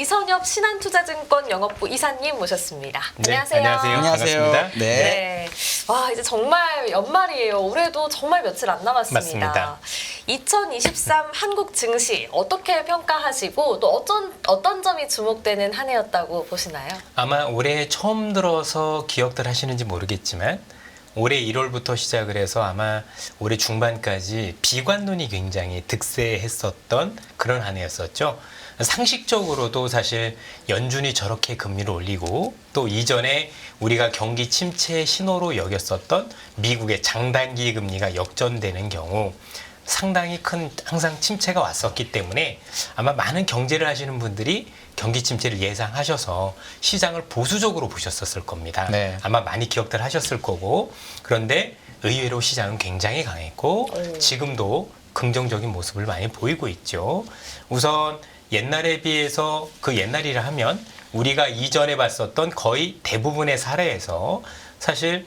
이선엽 신한투자증권 영업부 이사님 모셨습니다. 네, 안녕하세요. 안녕하세요. 안녕하세요. 반갑습니다. 네. 와, 이제 정말 연말이에요. 올해도 정말 며칠 안 남았습니다. 맞습니다. 2023 한국 증시 어떻게 평가하시고 또 어떤 점이 주목되는 한 해였다고 보시나요? 아마 올해 처음 들어서 기억들 하시는지 모르겠지만 올해 1월부터 시작을 해서 아마 올해 중반까지 비관론이 굉장히 득세했었던 그런 한 해였었죠. 상식적으로도 사실 연준이 저렇게 금리를 올리고 또 이전에 우리가 경기 침체 신호로 여겼었던 미국의 장단기 금리가 역전되는 경우 상당히 큰 항상 침체가 왔었기 때문에 아마 많은 경제를 하시는 분들이 경기 침체를 예상하셔서 시장을 보수적으로 보셨었을 겁니다. 네. 아마 많이 기억들 하셨을 거고 그런데 의외로 시장은 굉장히 강했고 지금도 긍정적인 모습을 많이 보이고 있죠. 우선 옛날에 비해서 그 옛날이라 하면 우리가 이전에 봤었던 거의 대부분의 사례에서 사실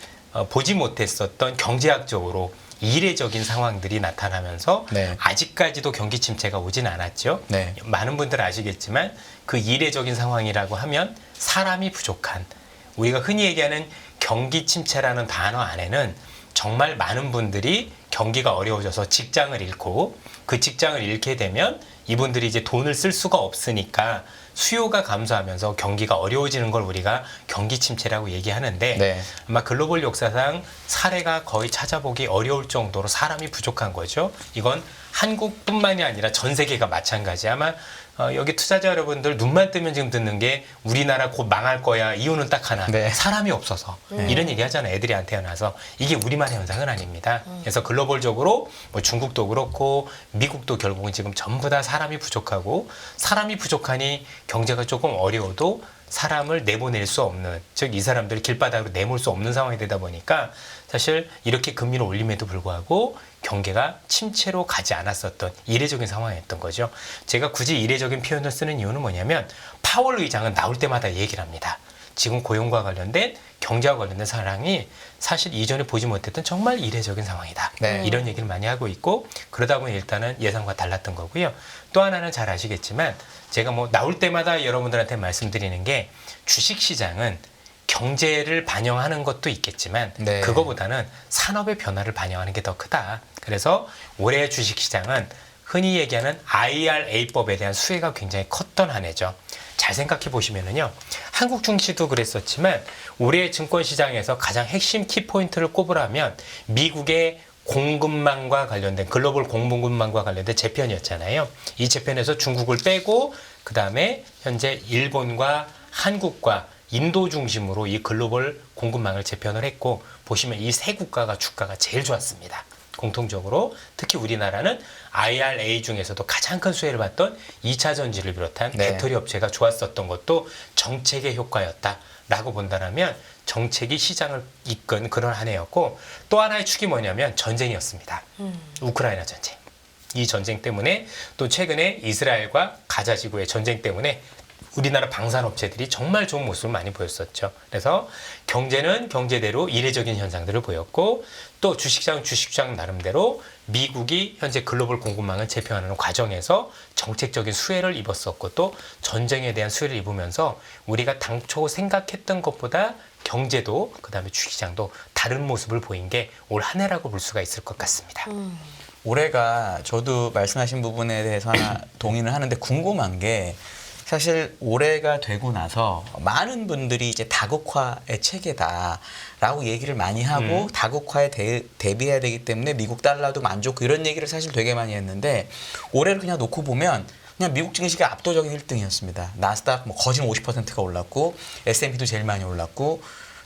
보지 못했었던 경제학적으로 이례적인 상황들이 나타나면서 네. 아직까지도 경기 침체가 오진 않았죠. 네. 많은 분들 아시겠지만 그 이례적인 상황이라고 하면 사람이 부족한 우리가 흔히 얘기하는 경기 침체라는 단어 안에는 정말 많은 분들이 경기가 어려워져서 직장을 잃고 그 직장을 잃게 되면 이분들이 이제 돈을 쓸 수가 없으니까 수요가 감소하면서 경기가 어려워지는 걸 우리가 경기 침체라고 얘기하는데 네. 아마 글로벌 역사상 사례가 거의 찾아보기 어려울 정도로 사람이 부족한 거죠. 이건 한국뿐만이 아니라 전 세계가 마찬가지. 아마 여기 투자자 여러분들 눈만 뜨면 지금 듣는 게 우리나라 곧 망할 거야. 이유는 딱 하나. 네. 사람이 없어서. 이런 얘기 하잖아요. 애들이 안 태어나서. 이게 우리만의 현상은 아닙니다. 그래서 글로벌적으로 뭐 중국도 그렇고 미국도 결국은 지금 전부 다 사람이 부족하고 사람이 부족하니 경제가 조금 어려워도 사람을 내보낼 수 없는, 즉 이 사람들을 길바닥으로 내몰 수 없는 상황이 되다 보니까 사실 이렇게 금리를 올림에도 불구하고 경계가 침체로 가지 않았었던 이례적인 상황이었던 거죠. 제가 굳이 이례적인 표현을 쓰는 이유는 뭐냐면 파월 의장은 나올 때마다 얘기를 합니다. 지금 고용과 관련된 경제와 관련된 사항이 사실 이전에 보지 못했던 정말 이례적인 상황이다. 네. 이런 얘기를 많이 하고 있고 그러다 보니 일단은 예상과 달랐던 거고요. 또 하나는 잘 아시겠지만 제가 뭐 나올 때마다 여러분들한테 말씀드리는 게 주식시장은 경제를 반영하는 것도 있겠지만 네. 그거보다는 산업의 변화를 반영하는 게 더 크다. 그래서 올해 주식시장은 흔히 얘기하는 IRA법에 대한 수혜가 굉장히 컸던 한 해죠. 잘 생각해 보시면은요. 한국 증시도 그랬었지만 올해 증권시장에서 가장 핵심 키포인트를 꼽으라면 미국의 공급망과 관련된 글로벌 공급망과 관련된 재편이었잖아요. 이 재편에서 중국을 빼고 그다음에 현재 일본과 한국과 인도 중심으로 이 글로벌 공급망을 재편을 했고 보시면 이 세 국가가 주가가 제일 좋았습니다. 공통적으로 특히 우리나라는 IRA 중에서도 가장 큰 수혜를 받던 2차 전지를 비롯한 네. 배터리 업체가 좋았었던 것도 정책의 효과였다라고 본다면 정책이 시장을 이끈 그런 한 해였고 또 하나의 축이 뭐냐면 전쟁이었습니다. 우크라이나 전쟁. 이 전쟁 때문에 또 최근에 이스라엘과 가자 지구의 전쟁 때문에 우리나라 방산업체들이 정말 좋은 모습을 많이 보였었죠. 그래서 경제는 경제대로 이례적인 현상들을 보였고 또 주식시장 나름대로 미국이 현재 글로벌 공급망을 재편하는 과정에서 정책적인 수혜를 입었었고 또 전쟁에 대한 수혜를 입으면서 우리가 당초 생각했던 것보다 경제도 그다음에 주식시장도 다른 모습을 보인 게 올 한 해라고 볼 수가 있을 것 같습니다. 올해가 저도 말씀하신 부분에 대해서 하나 동의를 하는데 궁금한 게 사실 올해가 되고 나서 많은 분들이 이제 다국화의 체계다라고 얘기를 많이 하고 다국화에 대비해야 되기 때문에 미국 달러도 안 좋고 이런 얘기를 사실 되게 많이 했는데 올해를 그냥 놓고 보면 그냥 미국 증시가 압도적인 1등이었습니다. 나스닥 뭐 거진 50%가 올랐고 S&P도 제일 많이 올랐고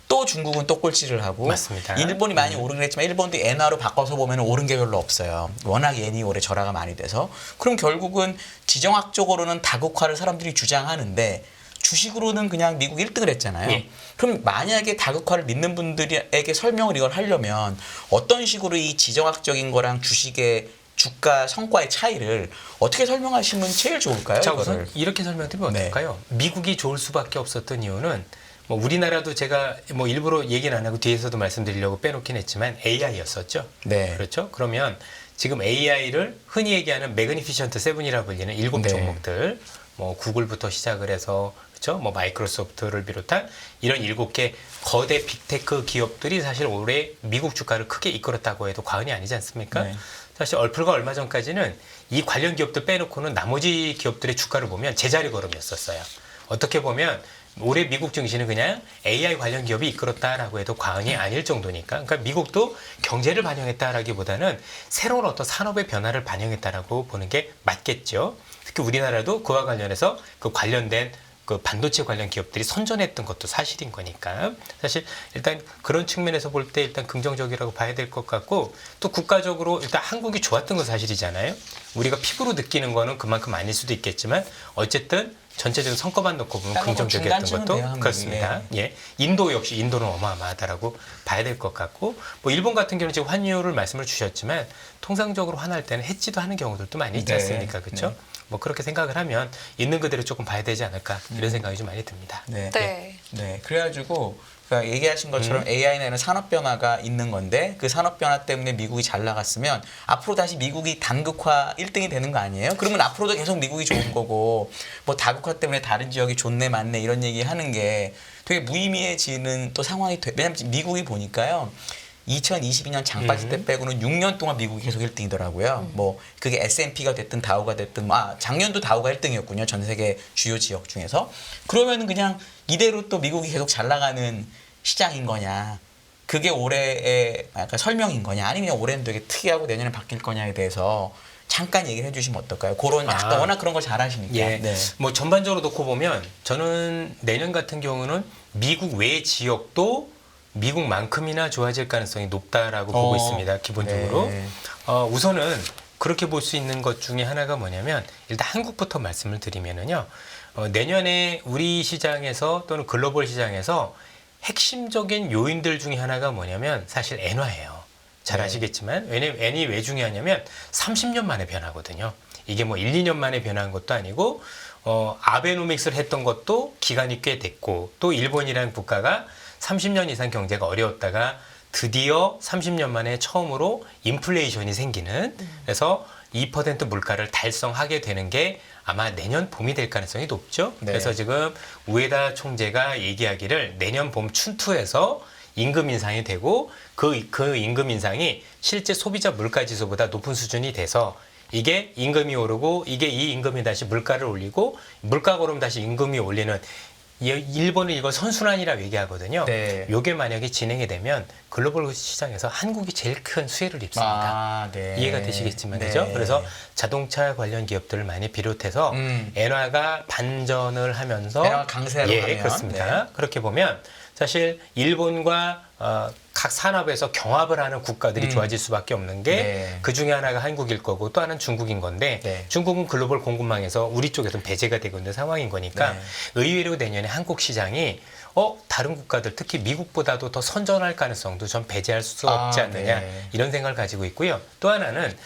또 중국은 또 꼴찌를 하고 맞습니다. 일본이 많이 오르긴 했지만 일본도 엔화로 바꿔서 보면 오른 게 별로 없어요. 워낙 엔이 올해 절하가 많이 돼서. 그럼 결국은 지정학적으로는 다국화를 사람들이 주장하는데 주식으로는 그냥 미국 1등을 했잖아요. 예. 그럼 만약에 다국화를 믿는 분들에게 설명을 이걸 하려면 어떤 식으로 이 지정학적인 거랑 주식의 주가 성과의 차이를 어떻게 설명하시면 제일 좋을까요? 자, 이거를? 우선 이렇게 설명드리면 네. 어떨까요? 미국이 좋을 수밖에 없었던 이유는 뭐 우리나라도 제가 뭐 일부러 얘기는 안 하고 뒤에서도 말씀드리려고 빼놓긴 했지만 AI였었죠. 네. 그렇죠? 그러면 지금 AI를 흔히 얘기하는 매그니피션트 세븐이라고 불리는 7 네. 종목들 뭐 구글부터 시작을 해서 그렇죠? 뭐 마이크로소프트를 비롯한 이런 7개 거대 빅테크 기업들이 사실 올해 미국 주가를 크게 이끌었다고 해도 과언이 아니지 않습니까? 네. 사실 얼풀과 얼마 전까지는 이 관련 기업들 빼놓고는 나머지 기업들의 주가를 보면 제자리 걸음이었었어요. 어떻게 보면 올해 미국 증시는 그냥 AI 관련 기업이 이끌었다라고 해도 과언이 아닐 정도니까. 그러니까 미국도 경제를 반영했다라기보다는 새로운 어떤 산업의 변화를 반영했다라고 보는 게 맞겠죠. 특히 우리나라도 그와 관련해서 그 관련된 그 반도체 관련 기업들이 선전했던 것도 사실인 거니까 사실 일단 그런 측면에서 볼 때 일단 긍정적이라고 봐야 될 것 같고 또 국가적으로 일단 한국이 좋았던 건 사실이잖아요. 우리가 피부로 느끼는 거는 그만큼 아닐 수도 있겠지만 어쨌든 전체적인 성과만 놓고 보면 긍정적이었던 중간쯤은 것도 돼요, 한국이. 그렇습니다. 예, 인도 역시 인도는 어마어마하다라고 봐야 될 것 같고 뭐 일본 같은 경우는 지금 환율을 말씀을 주셨지만 통상적으로 환할 때는 해지도 하는 경우들도 많이 있지 네. 않습니까, 그렇죠? 네. 뭐 그렇게 생각을 하면 있는 그대로 조금 봐야 되지 않을까 이런 생각이 좀 많이 듭니다. 네. 네. 네. 그래가지고 그러니까 얘기하신 것처럼 AI는 산업 변화가 있는 건데 그 산업 변화 때문에 미국이 잘 나갔으면 앞으로 다시 미국이 단극화 1등이 되는 거 아니에요? 그러면 앞으로도 계속 미국이 좋은 거고 뭐 다극화 때문에 다른 지역이 좋네 맞네 이런 얘기 하는 게 되게 무의미해지는 또 상황이 돼. 왜냐면 미국이 보니까요. 2022년 장바지 때 빼고는 6년 동안 미국이 계속 1등이더라고요. 뭐 그게 S&P가 됐든 다우가 됐든 작년도 다우가 1등이었군요. 전 세계 주요 지역 중에서. 그러면은 그냥 이대로 또 미국이 계속 잘 나가는 시장인 거냐. 그게 올해의 약간 설명인 거냐. 아니면 올해는 되게 특이하고 내년에 바뀔 거냐에 대해서 잠깐 얘기를 해주시면 어떨까요? 그런 약간 워낙 그런 걸 잘하시니까. 예. 네. 뭐 전반적으로 놓고 보면 저는 내년 같은 경우는 미국 외 지역도 미국만큼이나 좋아질 가능성이 높다라고 보고 있습니다. 기본적으로. 네. 우선은 그렇게 볼 수 있는 것 중에 하나가 뭐냐면 일단 한국부터 말씀을 드리면은요. 내년에 우리 시장에서 또는 글로벌 시장에서 핵심적인 요인들 중에 하나가 뭐냐면 사실 엔화예요. 잘 아시겠지만 왜냐면 엔이 왜 중요하냐면 30년 만에 변하거든요. 이게 뭐 1, 2년 만에 변한 것도 아니고 아베노믹스를 했던 것도 기간이 꽤 됐고 또 일본이라는 국가가 30년 이상 경제가 어려웠다가 드디어 30년 만에 처음으로 인플레이션이 생기는 그래서 2% 물가를 달성하게 되는 게 아마 내년 봄이 될 가능성이 높죠. 네. 그래서 지금 우에다 총재가 얘기하기를 내년 봄 춘투에서 임금 인상이 되고 그 임금 인상이 실제 소비자 물가 지수보다 높은 수준이 돼서 이게 임금이 오르고 이게 이 임금이 다시 물가를 올리고 물가가 오르면 다시 임금이 올리는 일본은 이걸 선순환이라고 얘기하거든요. 네. 이게 만약에 진행이 되면 글로벌 시장에서 한국이 제일 큰 수혜를 입습니다. 네. 이해가 되시겠지만 네. 그죠? 그래서 자동차 관련 기업들을 많이 비롯해서 엔화가 반전을 하면서 엔화가 강세로 예, 가면. 그렇습니다. 네. 그렇게 보면 사실 일본과 각 산업에서 경합을 하는 국가들이 좋아질 수밖에 없는 게 네. 그 중에 하나가 한국일 거고 또 하나는 중국인 건데 네. 중국은 글로벌 공급망에서 우리 쪽에서는 배제가 되고 있는 상황인 거니까 네. 의외로 내년에 한국 시장이 다른 국가들 특히 미국보다도 더 선전할 가능성도 전 배제할 수 없지 않느냐 네. 이런 생각을 가지고 있고요. 또 하나는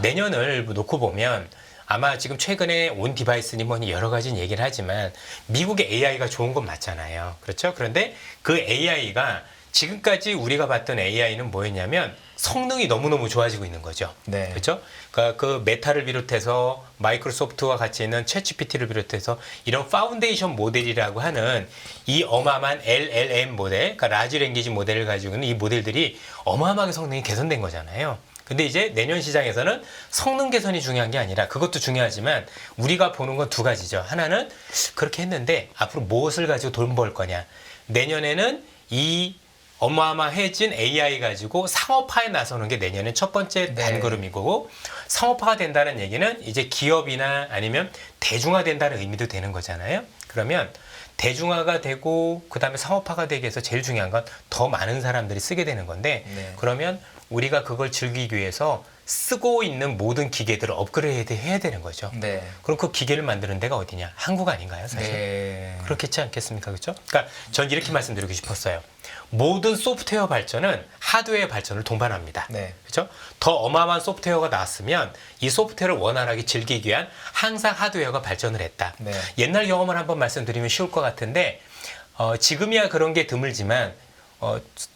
내년을 놓고 보면 아마 지금 최근에 온 디바이스니 뭐니 여러 가지 얘기를 하지만 미국의 AI가 좋은 건 맞잖아요. 그렇죠? 그런데 그 AI가 지금까지 우리가 봤던 AI는 뭐였냐면 성능이 너무너무 좋아지고 있는 거죠. 네. 그렇죠? 그러니까 그 메타를 비롯해서 마이크로소프트와 같이 있는 챗GPT를 비롯해서 이런 파운데이션 모델이라고 하는 이 어마어마한 LLM 모델, 그러니까 라지 랭귀지 모델을 가지고 있는 이 모델들이 어마어마하게 성능이 개선된 거잖아요. 근데 이제 내년 시장에서는 성능 개선이 중요한 게 아니라 그것도 중요하지만 우리가 보는 건 두 가지죠. 하나는 그렇게 했는데 앞으로 무엇을 가지고 돈 벌 거냐. 내년에는 이 어마어마해진 AI 가지고 상업화에 나서는 게 내년엔 첫 번째 네. 단걸음이고 상업화가 된다는 얘기는 이제 기업이나 아니면 대중화된다는 의미도 되는 거잖아요. 그러면 대중화가 되고 그다음에 상업화가 되기 위해서 제일 중요한 건 더 많은 사람들이 쓰게 되는 건데 네. 그러면 우리가 그걸 즐기기 위해서 쓰고 있는 모든 기계들을 업그레이드 해야 되는 거죠. 네. 그럼 그 기계를 만드는 데가 어디냐? 한국 아닌가요, 사실? 네. 그렇겠지 않겠습니까? 그렇죠? 그러니까 전 이렇게 말씀드리고 싶었어요. 모든 소프트웨어 발전은 하드웨어 발전을 동반합니다. 네. 그렇죠? 더 어마어마한 소프트웨어가 나왔으면 이 소프트웨어를 원활하게 즐기기 위한 항상 하드웨어가 발전을 했다. 네. 옛날 경험을 한번 말씀드리면 쉬울 것 같은데 지금이야 그런 게 드물지만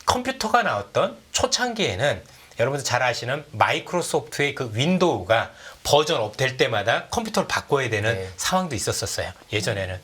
컴퓨터가 나왔던 초창기에는 여러분들 잘 아시는 마이크로소프트의 그 윈도우가 버전업 될 때마다 컴퓨터를 바꿔야 되는 네. 상황도 있었었어요. 예전에는.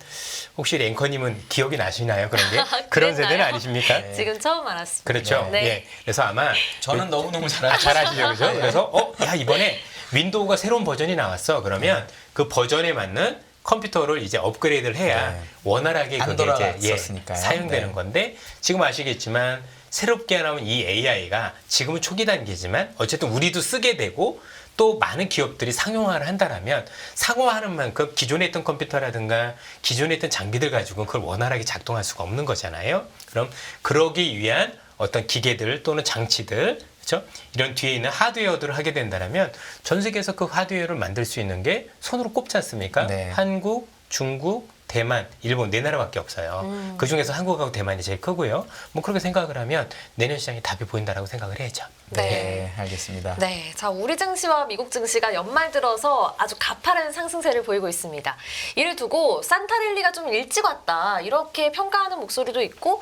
혹시 앵커님은 기억이 나시나요? 그런 게? 그런 그랬나요? 세대는 아니십니까? 네. 지금 처음 알았습니다. 그렇죠. 네. 예. 그래서 아마 저는 너무너무 잘 알죠. 잘하시죠, 그죠? 네. 그래서 야 이번에 윈도우가 새로운 버전이 나왔어. 그러면 그 버전에 맞는 컴퓨터를 이제 업그레이드를 해야 네. 원활하게 안 그게 이제 돌아갔었으니까요. 사용되는 네. 건데 지금 아시겠지만 새롭게 나온 이 AI가 지금은 초기 단계지만 어쨌든 우리도 쓰게 되고 또 많은 기업들이 상용화를 한다라면 상용화하는 만큼 기존에 있던 컴퓨터라든가 기존에 있던 장비들 가지고는 그걸 원활하게 작동할 수가 없는 거잖아요. 그럼 그러기 위한 어떤 기계들 또는 장치들 그렇죠? 이런 뒤에 있는 하드웨어들을 하게 된다면 전 세계에서 그 하드웨어를 만들 수 있는 게 손으로 꼽지 않습니까? 네. 한국, 중국, 대만, 일본 네 나라밖에 없어요. 그 중에서 한국하고 대만이 제일 크고요. 뭐 그렇게 생각을 하면 내년 시장에 답이 보인다라고 생각을 해야죠. 네. 네, 알겠습니다. 네, 자 우리 증시와 미국 증시가 연말 들어서 아주 가파른 상승세를 보이고 있습니다. 이를 두고 산타랠리가 좀 일찍 왔다 이렇게 평가하는 목소리도 있고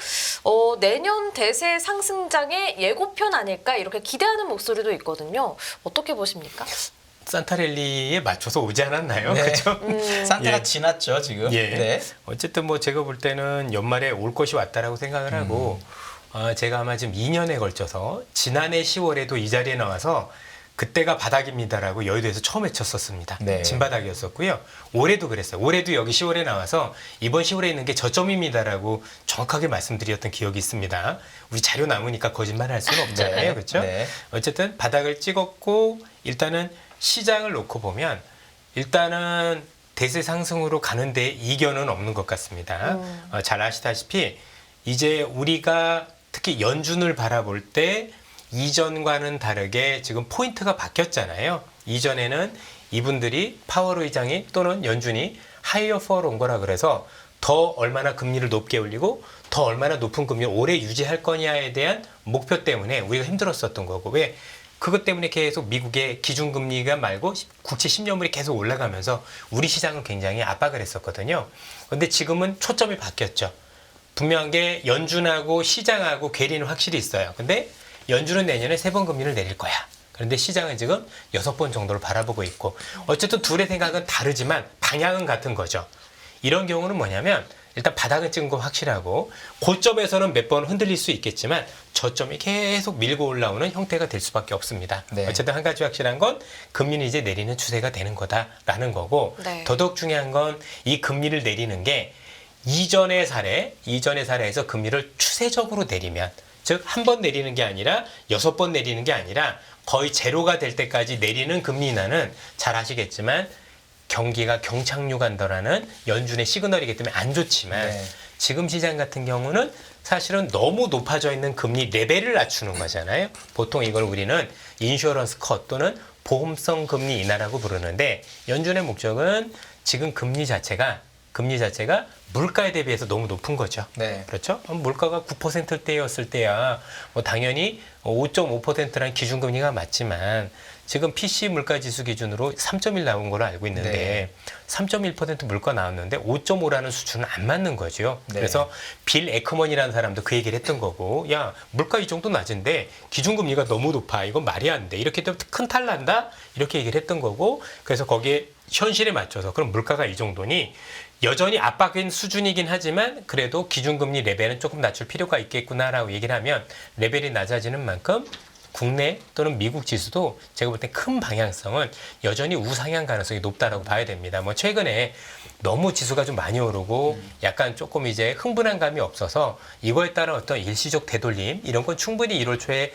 내년 대세 상승장의 예고편 아닐까 이렇게 기대하는 목소리도 있거든요. 어떻게 보십니까? 산타랠리에 맞춰서 오지 않았나요? 네. 그렇죠? 산타가 예. 지났죠, 지금. 예. 네. 어쨌든 뭐 제가 볼 때는 연말에 올 것이 왔다라고 생각을 하고 제가 아마 지금 2년에 걸쳐서 지난해 10월에도 이 자리에 나와서 그때가 바닥입니다라고 여의도에서 처음 외쳤었습니다. 네. 진바닥이었었고요. 올해도 그랬어요. 올해도 여기 10월에 나와서 이번 10월에 있는 게 저점입니다라고 정확하게 말씀드렸던 기억이 있습니다. 우리 자료 남으니까 거짓말 할 수는 없잖아요. 네. 그렇죠? 네. 어쨌든 바닥을 찍었고 일단은 시장을 놓고 보면 일단은 대세 상승으로 가는데 이견은 없는 것 같습니다. 잘 아시다시피 이제 우리가 특히 연준을 바라볼 때 이전과는 다르게 지금 포인트가 바뀌었잖아요. 이전에는 이분들이 파월 의장이 또는 연준이 하이어 포 롱거라 그래서 더 얼마나 금리를 높게 올리고 더 얼마나 높은 금리를 오래 유지할 거냐에 대한 목표 때문에 우리가 힘들었었던 거고 왜 그것 때문에 계속 미국의 기준금리가 말고 국채 10년물이 계속 올라가면서 우리 시장은 굉장히 압박을 했었거든요. 그런데 지금은 초점이 바뀌었죠. 분명한 게 연준하고 시장하고 괴리는 확실히 있어요. 근데 연준은 내년에 3번 금리를 내릴 거야. 그런데 시장은 지금 6번 정도를 바라보고 있고 어쨌든 둘의 생각은 다르지만 방향은 같은 거죠. 이런 경우는 뭐냐면 일단 바닥은 찍은 건 확실하고 고점에서는 몇 번 흔들릴 수 있겠지만 저점이 계속 밀고 올라오는 형태가 될 수밖에 없습니다. 네. 어쨌든 한 가지 확실한 건 금리는 이제 내리는 추세가 되는 거다라는 거고 네. 더더욱 중요한 건 이 금리를 내리는 게 이전의 사례에서 금리를 추세적으로 내리면 즉 한 번 내리는 게 아니라 6번 내리는 게 아니라 거의 제로가 될 때까지 내리는 금리 인하는 잘 아시겠지만 경기가 경착륙한다라는 연준의 시그널이기 때문에 안 좋지만 네. 지금 시장 같은 경우는 사실은 너무 높아져 있는 금리 레벨을 낮추는 거잖아요. 보통 이걸 우리는 인슈어런스 컷 또는 보험성 금리 인하라고 부르는데 연준의 목적은 지금 금리 자체가 물가에 대비해서 너무 높은 거죠. 네. 그렇죠? 물가가 9%대였을 때야 뭐 당연히 5.5%라는 기준금리가 맞지만 지금 PC 물가지수 기준으로 3.1 나온 걸로 알고 있는데 네. 3.1% 물가 나왔는데 5.5라는 수준은 안 맞는 거죠. 네. 그래서 빌 에크먼이라는 사람도 그 얘기를 했던 거고 야 물가 이 정도 낮은데 기준금리가 너무 높아 이건 말이 안 돼 이렇게 되면 큰 탈 난다 이렇게 얘기를 했던 거고 그래서 거기에 현실에 맞춰서 그럼 물가가 이 정도니 여전히 압박인 수준이긴 하지만 그래도 기준금리 레벨은 조금 낮출 필요가 있겠구나라고 얘기를 하면 레벨이 낮아지는 만큼 국내 또는 미국 지수도 제가 볼 때 큰 방향성은 여전히 우상향 가능성이 높다라고 봐야 됩니다. 뭐 최근에 너무 지수가 좀 많이 오르고 약간 조금 이제 흥분한 감이 없어서 이거에 따른 어떤 일시적 되돌림 이런 건 충분히 1월 초에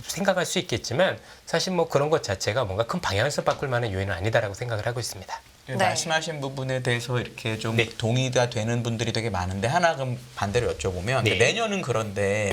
생각할 수 있겠지만 사실 뭐 그런 것 자체가 뭔가 큰 방향성 바꿀 만한 요인은 아니다라고 생각을 하고 있습니다. 네. 말씀하신 부분에 대해서 이렇게 좀 네. 동의가 되는 분들이 되게 많은데 하나 그럼 반대로 여쭤보면 네. 내년은 그런데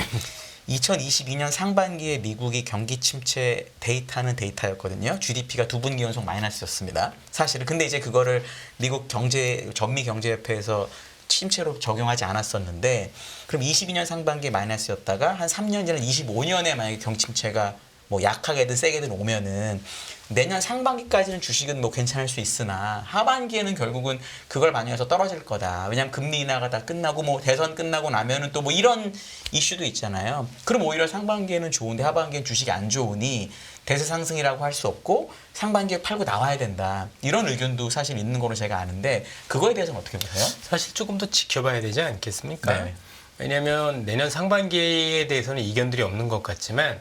2022년 상반기에 미국이 경기 침체 데이터는 데이터였거든요. GDP가 두 분기 연속 마이너스였습니다. 사실은 근데 이제 그거를 미국 전미 경제협회에서 침체로 적용하지 않았었는데 그럼 22년 상반기에 마이너스였다가 한 3년 지난 25년에 만약에 경침체가 뭐 약하게든 세게든 오면은 내년 상반기까지는 주식은 뭐 괜찮을 수 있으나 하반기에는 결국은 그걸 반영해서 떨어질 거다. 왜냐하면 금리 인하가 다 끝나고 뭐 대선 끝나고 나면은 또 뭐 이런 이슈도 있잖아요. 그럼 오히려 상반기에는 좋은데 하반기에는 주식이 안 좋으니 대세 상승이라고 할 수 없고 상반기에 팔고 나와야 된다. 이런 의견도 사실 있는 거로 제가 아는데 그거에 대해서는 어떻게 보세요? 사실 조금 더 지켜봐야 되지 않겠습니까? 네. 왜냐하면 내년 상반기에 대해서는 이견들이 없는 것 같지만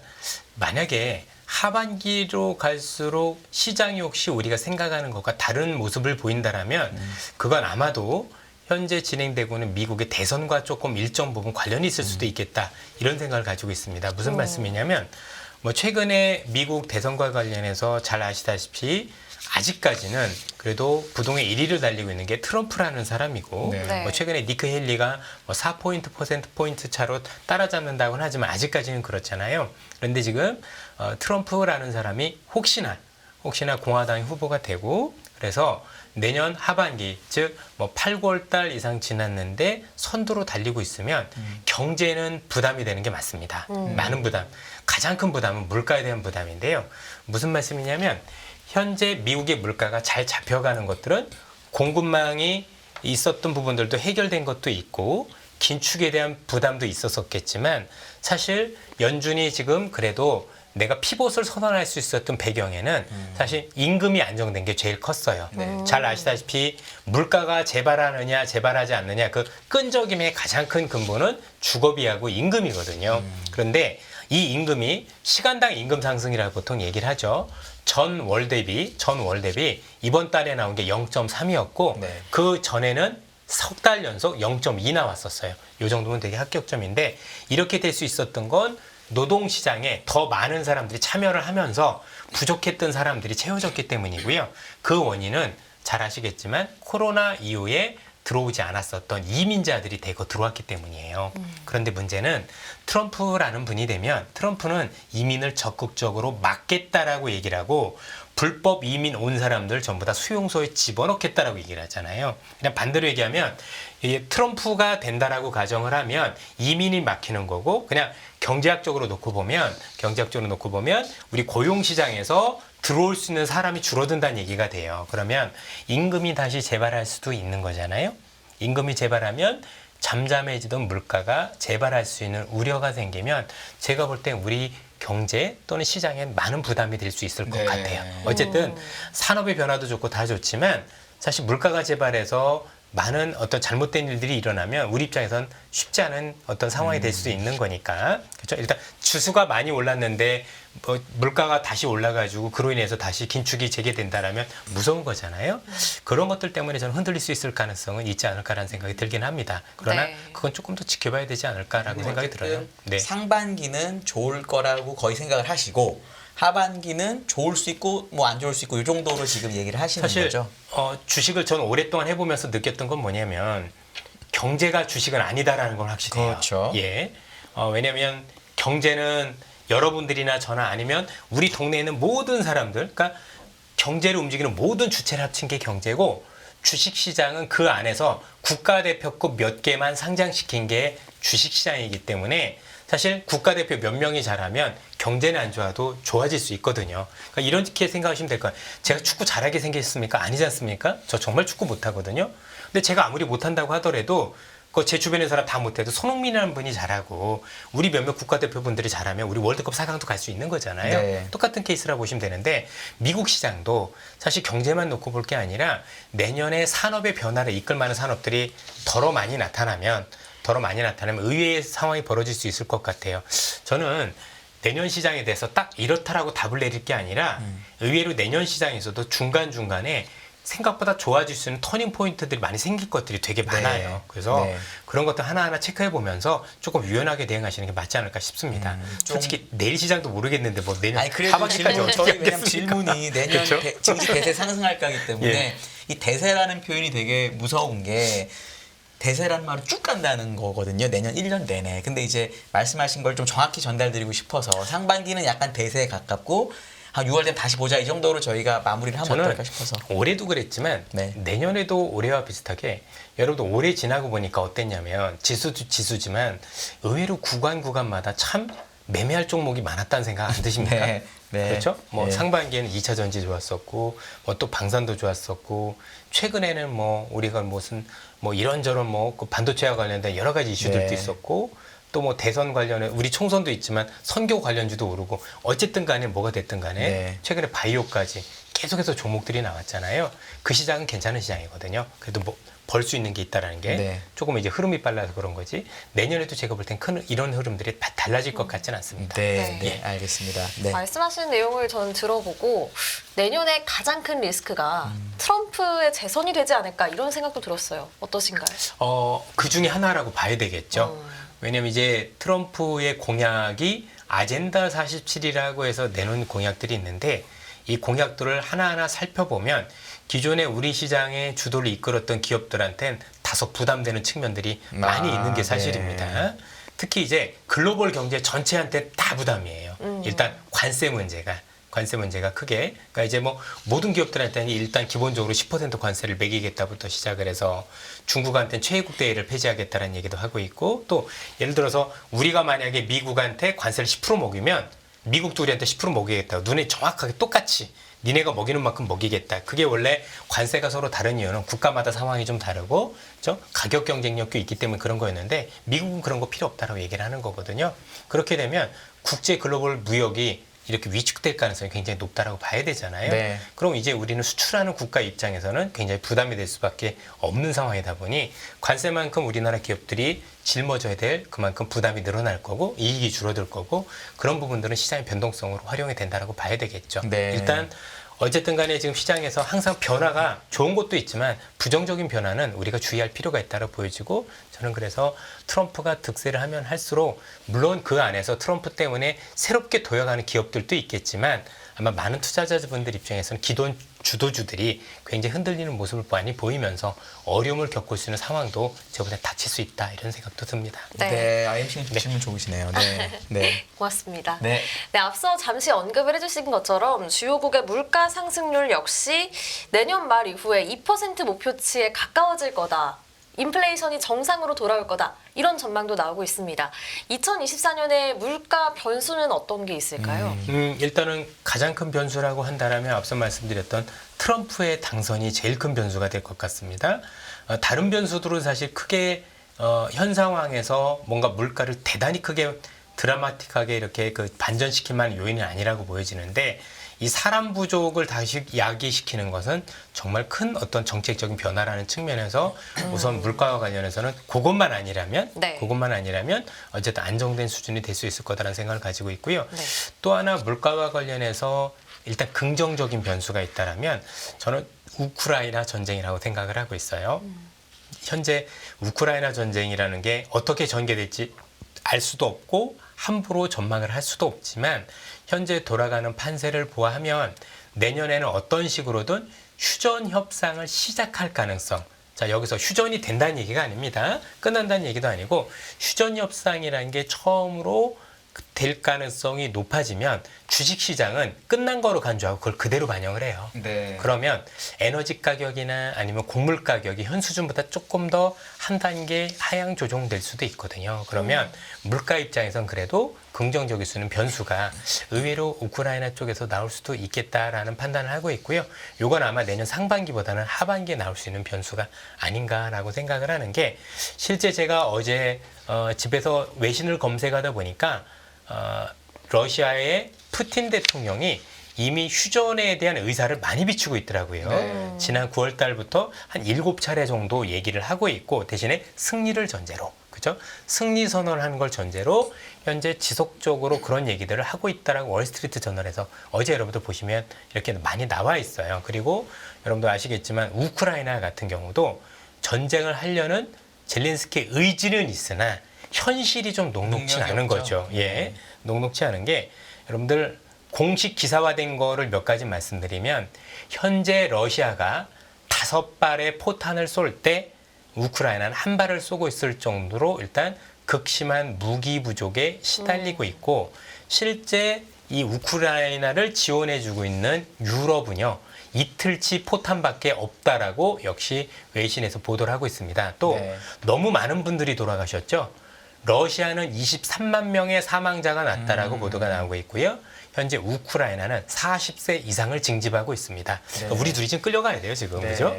만약에 하반기로 갈수록 시장이 혹시 우리가 생각하는 것과 다른 모습을 보인다라면 그건 아마도 현재 진행되고 있는 미국의 대선과 조금 일정 부분 관련이 있을 수도 있겠다 이런 생각을 가지고 있습니다. 무슨 말씀이냐면 뭐 최근에 미국 대선과 관련해서 잘 아시다시피 아직까지는 그래도 부동의 1위를 달리고 있는 게 트럼프라는 사람이고 네. 네. 뭐 최근에 니크 헬리가 뭐 4%포인트 차로 따라잡는다고는 하지만 아직까지는 그렇잖아요. 그런데 지금 트럼프라는 사람이 혹시나 공화당 후보가 되고 그래서 내년 하반기 즉 뭐 8, 9월 달 이상 지났는데 선두로 달리고 있으면 경제는 부담이 되는 게 맞습니다. 많은 부담. 가장 큰 부담은 물가에 대한 부담인데요. 무슨 말씀이냐면 현재 미국의 물가가 잘 잡혀가는 것들은 공급망이 있었던 부분들도 해결된 것도 있고 긴축에 대한 부담도 있었겠지만 사실 연준이 지금 그래도 내가 피봇을 선언할 수 있었던 배경에는 사실 임금이 안정된 게 제일 컸어요. 잘 아시다시피 물가가 재발하느냐 재발하지 않느냐 그 끈적임의 가장 큰 근본은 주거비하고 임금이거든요. 그런데 이 임금이 시간당 임금 상승이라고 보통 얘기를 하죠. 전 월 대비 이번 달에 나온 게 0.3이었고 네. 그 전에는 석 달 연속 0.2 나왔었어요. 이 정도면 되게 합격점인데 이렇게 될 수 있었던 건 노동시장에 더 많은 사람들이 참여를 하면서 부족했던 사람들이 채워졌기 때문이고요. 그 원인은 잘 아시겠지만 코로나 이후에 들어오지 않았었던 이민자들이 대거 들어왔기 때문이에요. 그런데 문제는 트럼프라는 분이 되면 트럼프는 이민을 적극적으로 막겠다라고 얘기를 하고 불법 이민 온 사람들 전부 다 수용소에 집어넣겠다라고 얘기를 하잖아요. 그냥 반대로 얘기하면 이게 트럼프가 된다라고 가정을 하면 이민이 막히는 거고 그냥 경제학적으로 놓고 보면 우리 고용시장에서 들어올 수 있는 사람이 줄어든다는 얘기가 돼요. 그러면 임금이 다시 재발할 수도 있는 거잖아요. 임금이 재발하면 잠잠해지던 물가가 재발할 수 있는 우려가 생기면 제가 볼 때 우리 경제 또는 시장에 많은 부담이 될 수 있을 것 네. 같아요. 어쨌든 산업의 변화도 좋고 다 좋지만 사실 물가가 재발해서 많은 어떤 잘못된 일들이 일어나면 우리 입장에선 쉽지 않은 어떤 상황이 될 수 있는 거니까 그렇죠. 일단 주수가 많이 올랐는데 뭐 물가가 다시 올라가지고 그로 인해서 다시 긴축이 재개된다라면 무서운 거잖아요. 그런 것들 때문에 저는 흔들릴 수 있을 가능성은 있지 않을까라는 생각이 들긴 합니다. 그러나 네. 그건 조금 더 지켜봐야 되지 않을까라고 생각이 들어요. 네. 상반기는 좋을 거라고 거의 생각을 하시고 하반기는 좋을 수 있고 뭐 안 좋을 수 있고 이 정도로 지금 얘기를 하시는 사실 거죠. 주식을 저는 오랫동안 해보면서 느꼈던 건 뭐냐면 경제가 주식은 아니다라는 건 확실해요. 그렇죠. 예. 왜냐하면 경제는 여러분들이나 저나 아니면 우리 동네에 있는 모든 사람들, 그러니까 경제를 움직이는 모든 주체를 합친 게 경제고 주식시장은 그 안에서 국가대표급 몇 개만 상장시킨 게 주식시장이기 때문에 사실 국가대표 몇 명이 잘하면 경제는 안 좋아도 좋아질 수 있거든요. 그러니까 이렇게 생각하시면 될 거예요. 제가 축구 잘하게 생겼습니까? 아니지 않습니까? 저 정말 축구 못하거든요. 근데 제가 아무리 못한다고 하더라도 제 주변의 사람 다 못해도 손흥민이라는 분이 잘하고 우리 몇몇 국가대표분들이 잘하면 우리 월드컵 4강도 갈 수 있는 거잖아요. 네. 똑같은 케이스라고 보시면 되는데 미국 시장도 사실 경제만 놓고 볼 게 아니라 내년에 산업의 변화를 이끌 만한 산업들이 더러 많이 나타나면 의외의 상황이 벌어질 수 있을 것 같아요. 저는 내년 시장에 대해서 딱 이렇다라고 답을 내릴 게 아니라 의외로 내년 시장에서도 중간중간에 생각보다 좋아질 수 있는 터닝 포인트들이 많이 생길 것들이 되게 많아요. 그래서 네. 그런 것들 하나하나 체크해 보면서 조금 유연하게 대응하시는 게 맞지 않을까 싶습니다. 솔직히 내일 시장도 모르겠는데 뭐 내년 아니 그래도 하반기까지 질문, 어떻게 저희 왜냐면 하겠습니까? 질문이 내년 그렇죠? 증시 대세 상승할 거기 때문에 예. 이 대세라는 표현이 되게 무서운 게 대세라는 말은 쭉 간다는 거거든요. 내년 1년 내내. 근데 이제 말씀하신 걸 좀 정확히 전달드리고 싶어서 상반기는 약간 대세에 가깝고 한 6월 되면 다시 보자 이 정도로 저희가 마무리를 하면 저는 어떨까 싶어서. 올해도 그랬지만 네. 내년에도 올해와 비슷하게 여러분도 올해 지나고 보니까 어땠냐면 지수도 지수지만 의외로 구간마다 참 매매할 종목이 많았다는 생각 안 드십니까? 네. 네. 그렇죠? 뭐 네. 상반기에는 2차 전지 좋았었고 뭐 또 방산도 좋았었고 최근에는 뭐 우리가 무슨 뭐 이런저런 뭐 그 반도체와 관련된 여러 가지 이슈들도 네. 있었고 또 뭐 대선 관련해 우리 총선도 있지만 선교 관련주도 오르고 어쨌든 간에 뭐가 됐든 간에 네. 최근에 바이오까지 계속해서 종목들이 나왔잖아요. 그 시장은 괜찮은 시장이거든요. 그래도 뭐 벌 수 있는 게 있다라는 게 네. 조금 이제 흐름이 빨라서 그런 거지. 내년에도 제가 볼 땐 큰 이런 흐름들이 달라질 것 같지는 않습니다. 네, 네. 네, 알겠습니다. 네. 말씀하시는 내용을 저는 들어보고 내년에 가장 큰 리스크가 트럼프의 재선이 되지 않을까 이런 생각도 들었어요. 어떠신가요? 그 중에 하나라고 봐야 되겠죠. 왜냐면 이제 트럼프의 공약이 아젠다 47이라고 해서 내놓은 공약들이 있는데 이 공약들을 하나하나 살펴보면 기존에 우리 시장의 주도를 이끌었던 기업들한테는 다소 부담되는 측면들이 많이 있는 게 사실입니다. 네. 특히 이제 글로벌 경제 전체한테 다 부담이에요. 일단 관세 문제가 크게, 그러니까 이제 뭐 모든 기업들한테는 일단 기본적으로 10% 관세를 매기겠다부터 시작을 해서 중국한테는 최애국 대회를 폐지하겠다는 얘기도 하고 있고, 또 예를 들어서 우리가 만약에 미국한테 관세를 10% 먹이면 미국도 우리한테 10% 먹이겠다. 눈에 정확하게 똑같이 니네가 먹이는 만큼 먹이겠다. 그게 원래 관세가 서로 다른 이유는 국가마다 상황이 좀 다르고, 그렇죠? 가격 경쟁력도 있기 때문에 그런 거였는데 미국은 그런 거 필요 없다라고 얘기를 하는 거거든요. 그렇게 되면 국제 글로벌 무역이 이렇게 위축될 가능성이 굉장히 높다라고 봐야 되잖아요. 네. 그럼 이제 우리는 수출하는 국가 입장에서는 굉장히 부담이 될 수밖에 없는 상황이다 보니 관세만큼 우리나라 기업들이 짊어져야 될 그만큼 부담이 늘어날 거고 이익이 줄어들 거고 그런 부분들은 시장의 변동성으로 활용이 된다라고 봐야 되겠죠. 네. 일단 어쨌든 간에 지금 시장에서 항상 변화가 좋은 것도 있지만 부정적인 변화는 우리가 주의할 필요가 있다고 보여지고 저는 그래서 트럼프가 득세를 하면 할수록 물론 그 안에서 트럼프 때문에 새롭게 도약하는 기업들도 있겠지만 아마 많은 투자자분들 입장에서는 기존 주도주들이 굉장히 흔들리는 모습을 많이 보이면서 어려움을 겪을 수 있는 상황도 저보다 닥칠 수 있다 이런 생각도 듭니다. 네, IMC님 질문 좋으시네요. 네. 네. 고맙습니다. 네. 네, 앞서 잠시 언급을 해주신 것처럼 주요국의 물가 상승률 역시 내년 말 이후에 2% 목표치에 가까워질 거다. 인플레이션이 정상으로 돌아올 거다. 이런 전망도 나오고 있습니다. 2024년에 물가 변수는 어떤 게 있을까요? 일단은 가장 큰 변수라고 한다면 앞서 말씀드렸던 트럼프의 당선이 제일 큰 변수가 될 것 같습니다. 다른 변수들은 사실 크게 현 상황에서 뭔가 물가를 대단히 크게 드라마틱하게 이렇게 그 반전시킬 만한 요인은 아니라고 보여지는데 이 사람 부족을 다시 야기시키는 것은 정말 큰 어떤 정책적인 변화라는 측면에서 우선 물가와 관련해서는 그것만 아니라면 어쨌든 안정된 수준이 될 수 있을 거다라는 생각을 가지고 있고요. 네. 또 하나 물가와 관련해서 일단 긍정적인 변수가 있다라면 저는 우크라이나 전쟁이라고 생각을 하고 있어요. 현재 우크라이나 전쟁이라는 게 어떻게 전개될지 알 수도 없고 함부로 전망을 할 수도 없지만 현재 돌아가는 판세를 보아하면 내년에는 어떤 식으로든 휴전 협상을 시작할 가능성. 자, 여기서 휴전이 된다는 얘기가 아닙니다. 끝난다는 얘기도 아니고 휴전 협상이라는 게 처음으로 될 가능성이 높아지면 주식시장은 끝난 거로 간주하고 그걸 그대로 반영을 해요. 네. 그러면 에너지 가격이나 아니면 곡물 가격이 현 수준보다 조금 더 한 단계 하향 조정될 수도 있거든요. 그러면 물가 입장에선 그래도 긍정적일 수 있는 변수가 의외로 우크라이나 쪽에서 나올 수도 있겠다라는 판단을 하고 있고요. 이건 아마 내년 상반기보다는 하반기에 나올 수 있는 변수가 아닌가라고 생각을 하는 게 실제 제가 어제 집에서 외신을 검색하다 보니까 러시아의 푸틴 대통령이 이미 휴전에 대한 의사를 많이 비추고 있더라고요. 네. 지난 9월 달부터 한 7차례 정도 얘기를 하고 있고 대신에 승리를 전제로, 그죠? 승리 선언을 하는 걸 전제로 현재 지속적으로 그런 얘기들을 하고 있다라고 월스트리트 저널에서 어제 여러분들 보시면 이렇게 많이 나와 있어요. 그리고 여러분도 아시겠지만 우크라이나 같은 경우도 전쟁을 하려는 젤렌스키의 의지는 있으나 현실이 좀 녹록치 않은 거죠. 예, 녹록치 않은 게 여러분들 공식 기사화된 거를 몇 가지 말씀드리면 현재 러시아가 5발의 포탄을 쏠 때 우크라이나는 1발을 쏘고 있을 정도로 일단 극심한 무기 부족에 시달리고 있고 실제 이 우크라이나를 지원해주고 있는 유럽은요. 이틀치 포탄밖에 없다라고 역시 외신에서 보도를 하고 있습니다. 또 네. 너무 많은 분들이 돌아가셨죠. 러시아는 23만 명의 사망자가 났다라고 보도가 나오고 있고요. 현재 우크라이나는 40세 이상을 징집하고 있습니다. 네. 우리 둘이 지금 끌려가야 돼요, 지금. 네. 그죠?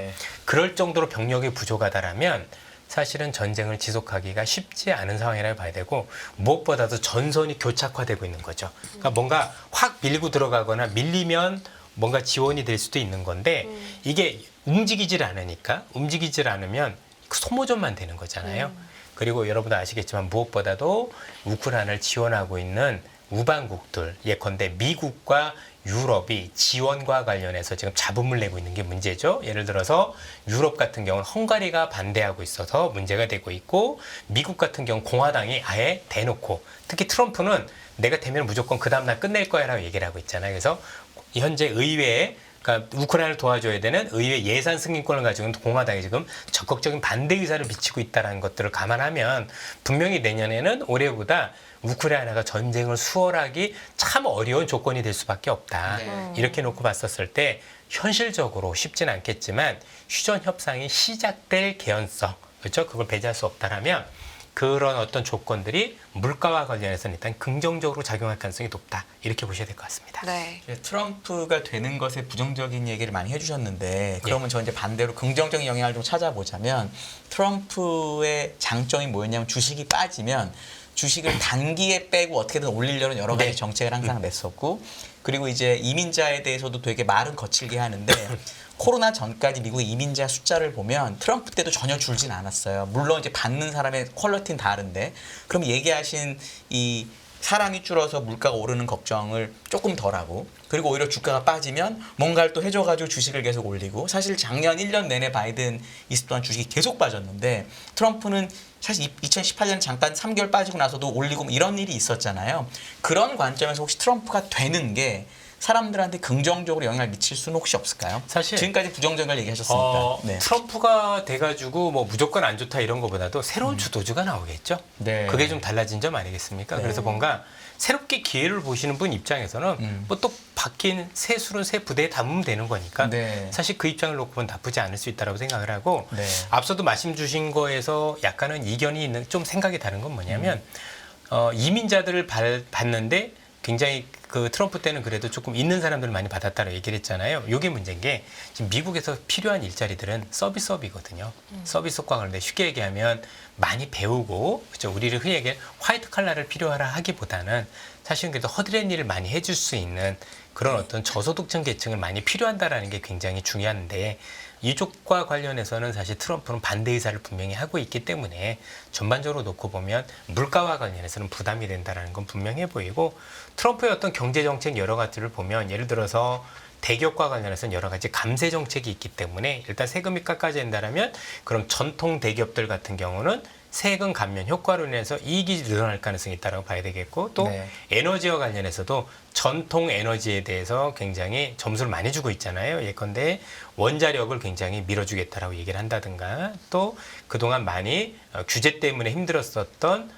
그럴 정도로 병력이 부족하다라면 사실은 전쟁을 지속하기가 쉽지 않은 상황이라고 봐야 되고 무엇보다도 전선이 교착화되고 있는 거죠. 그러니까 뭔가 확 밀고 들어가거나 밀리면 뭔가 지원이 될 수도 있는 건데 이게 움직이질 않으면 소모전만 되는 거잖아요. 그리고 여러분도 아시겠지만 무엇보다도 우크라이나를 지원하고 있는 우방국들, 예컨대 미국과 유럽이 지원과 관련해서 지금 잡음을 내고 있는 게 문제죠. 예를 들어서 유럽 같은 경우는 헝가리가 반대하고 있어서 문제가 되고 있고 미국 같은 경우 공화당이 아예 대놓고 특히 트럼프는 내가 되면 무조건 그 다음날 끝낼 거야라고 얘기를 하고 있잖아요. 그래서 현재 의회에 그러니까 우크라이나를 도와줘야 되는 의회 예산 승인권을 가지고 있는 공화당이 지금 적극적인 반대 의사를 비치고 있다는 것들을 감안하면 분명히 내년에는 올해보다 우크라이나가 전쟁을 수월하기 참 어려운 조건이 될 수밖에 없다. 네. 이렇게 놓고 봤었을 때 현실적으로 쉽진 않겠지만 휴전 협상이 시작될 개연성, 그렇죠? 그걸 배제할 수 없다라면 그런 어떤 조건들이 물가와 관련해서는 일단 긍정적으로 작용할 가능성이 높다. 이렇게 보셔야 될 것 같습니다. 네. 트럼프가 되는 것에 부정적인 얘기를 많이 해주셨는데 그러면 저 이제 반대로 긍정적인 영향을 좀 찾아보자면 트럼프의 장점이 뭐였냐면 주식이 빠지면 주식을 단기에 빼고 어떻게든 올리려는 여러 가지 네. 정책을 항상 냈었고 그리고 이제 이민자에 대해서도 되게 말은 거칠게 하는데 코로나 전까지 미국의 이민자 숫자를 보면 트럼프 때도 전혀 줄진 않았어요. 물론 이제 받는 사람의 퀄리티는 다른데 그럼 얘기하신 이 사람이 줄어서 물가가 오르는 걱정을 조금 덜하고 그리고 오히려 주가가 빠지면 뭔가를 또 해줘가지고 주식을 계속 올리고 사실 작년 1년 내내 바이든 있을 동안 주식이 계속 빠졌는데 트럼프는 사실 2018년 잠깐 3개월 빠지고 나서도 올리고 이런 일이 있었잖아요. 그런 관점에서 혹시 트럼프가 되는 게 사람들한테 긍정적으로 영향을 미칠 수는 혹시 없을까요? 사실 지금까지 부정적인 걸 얘기하셨으니까. 네. 트럼프가 돼가지고 뭐 무조건 안 좋다 이런 것보다도 새로운 주도주가 나오겠죠. 네. 그게 좀 달라진 점 아니겠습니까? 네. 그래서 뭔가 새롭게 기회를 보시는 분 입장에서는 뭐 또 바뀐 새 술은 새 부대에 담으면 되는 거니까 네. 사실 그 입장을 놓고 보면 나쁘지 않을 수 있다고 생각을 하고 네. 앞서도 말씀 주신 거에서 약간은 이견이 있는 좀 생각이 다른 건 뭐냐면 이민자들을 받는데 굉장히 그 트럼프 때는 그래도 조금 있는 사람들을 많이 받았다고 얘기를 했잖아요. 이게 문제인 게 지금 미국에서 필요한 일자리들은 서비스업이거든요. 서비스업과 관련돼 쉽게 얘기하면 많이 배우고 그렇죠? 우리를 흔히 얘기해 화이트 칼라를 필요하라 하기보다는 사실은 그래도 허드렛 일을 많이 해줄 수 있는 그런 어떤 저소득층 계층을 많이 필요한다라는 게 굉장히 중요한데 이쪽과 관련해서는 사실 트럼프는 반대 의사를 분명히 하고 있기 때문에 전반적으로 놓고 보면 물가와 관련해서는 부담이 된다는 건 분명해 보이고 트럼프의 어떤 경제 정책 여러 가지를 보면 예를 들어서 대기업과 관련해서는 여러 가지 감세 정책이 있기 때문에 일단 세금이 깎아야 된다면 그럼 전통 대기업들 같은 경우는 세금 감면 효과로 인해서 이익이 늘어날 가능성이 있다고 봐야 되겠고 또 네. 에너지와 관련해서도 전통 에너지에 대해서 굉장히 점수를 많이 주고 있잖아요. 예컨대 원자력을 굉장히 밀어주겠다라고 얘기를 한다든가 또 그동안 많이 규제 때문에 힘들었었던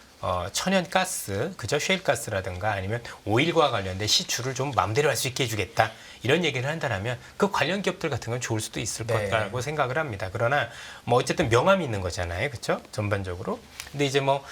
천연가스, 그죠? 셰일가스라든가 아니면 오일과 관련된 시추를 좀 마음대로 할 수 있게 해주겠다. 이런 얘기를 한다면 그 관련 기업들 같은 건 좋을 수도 있을 네. 거라고 생각을 합니다. 그러나 뭐 어쨌든 명함이 있는 거잖아요. 그렇죠? 전반적으로. 근데 이제 뭐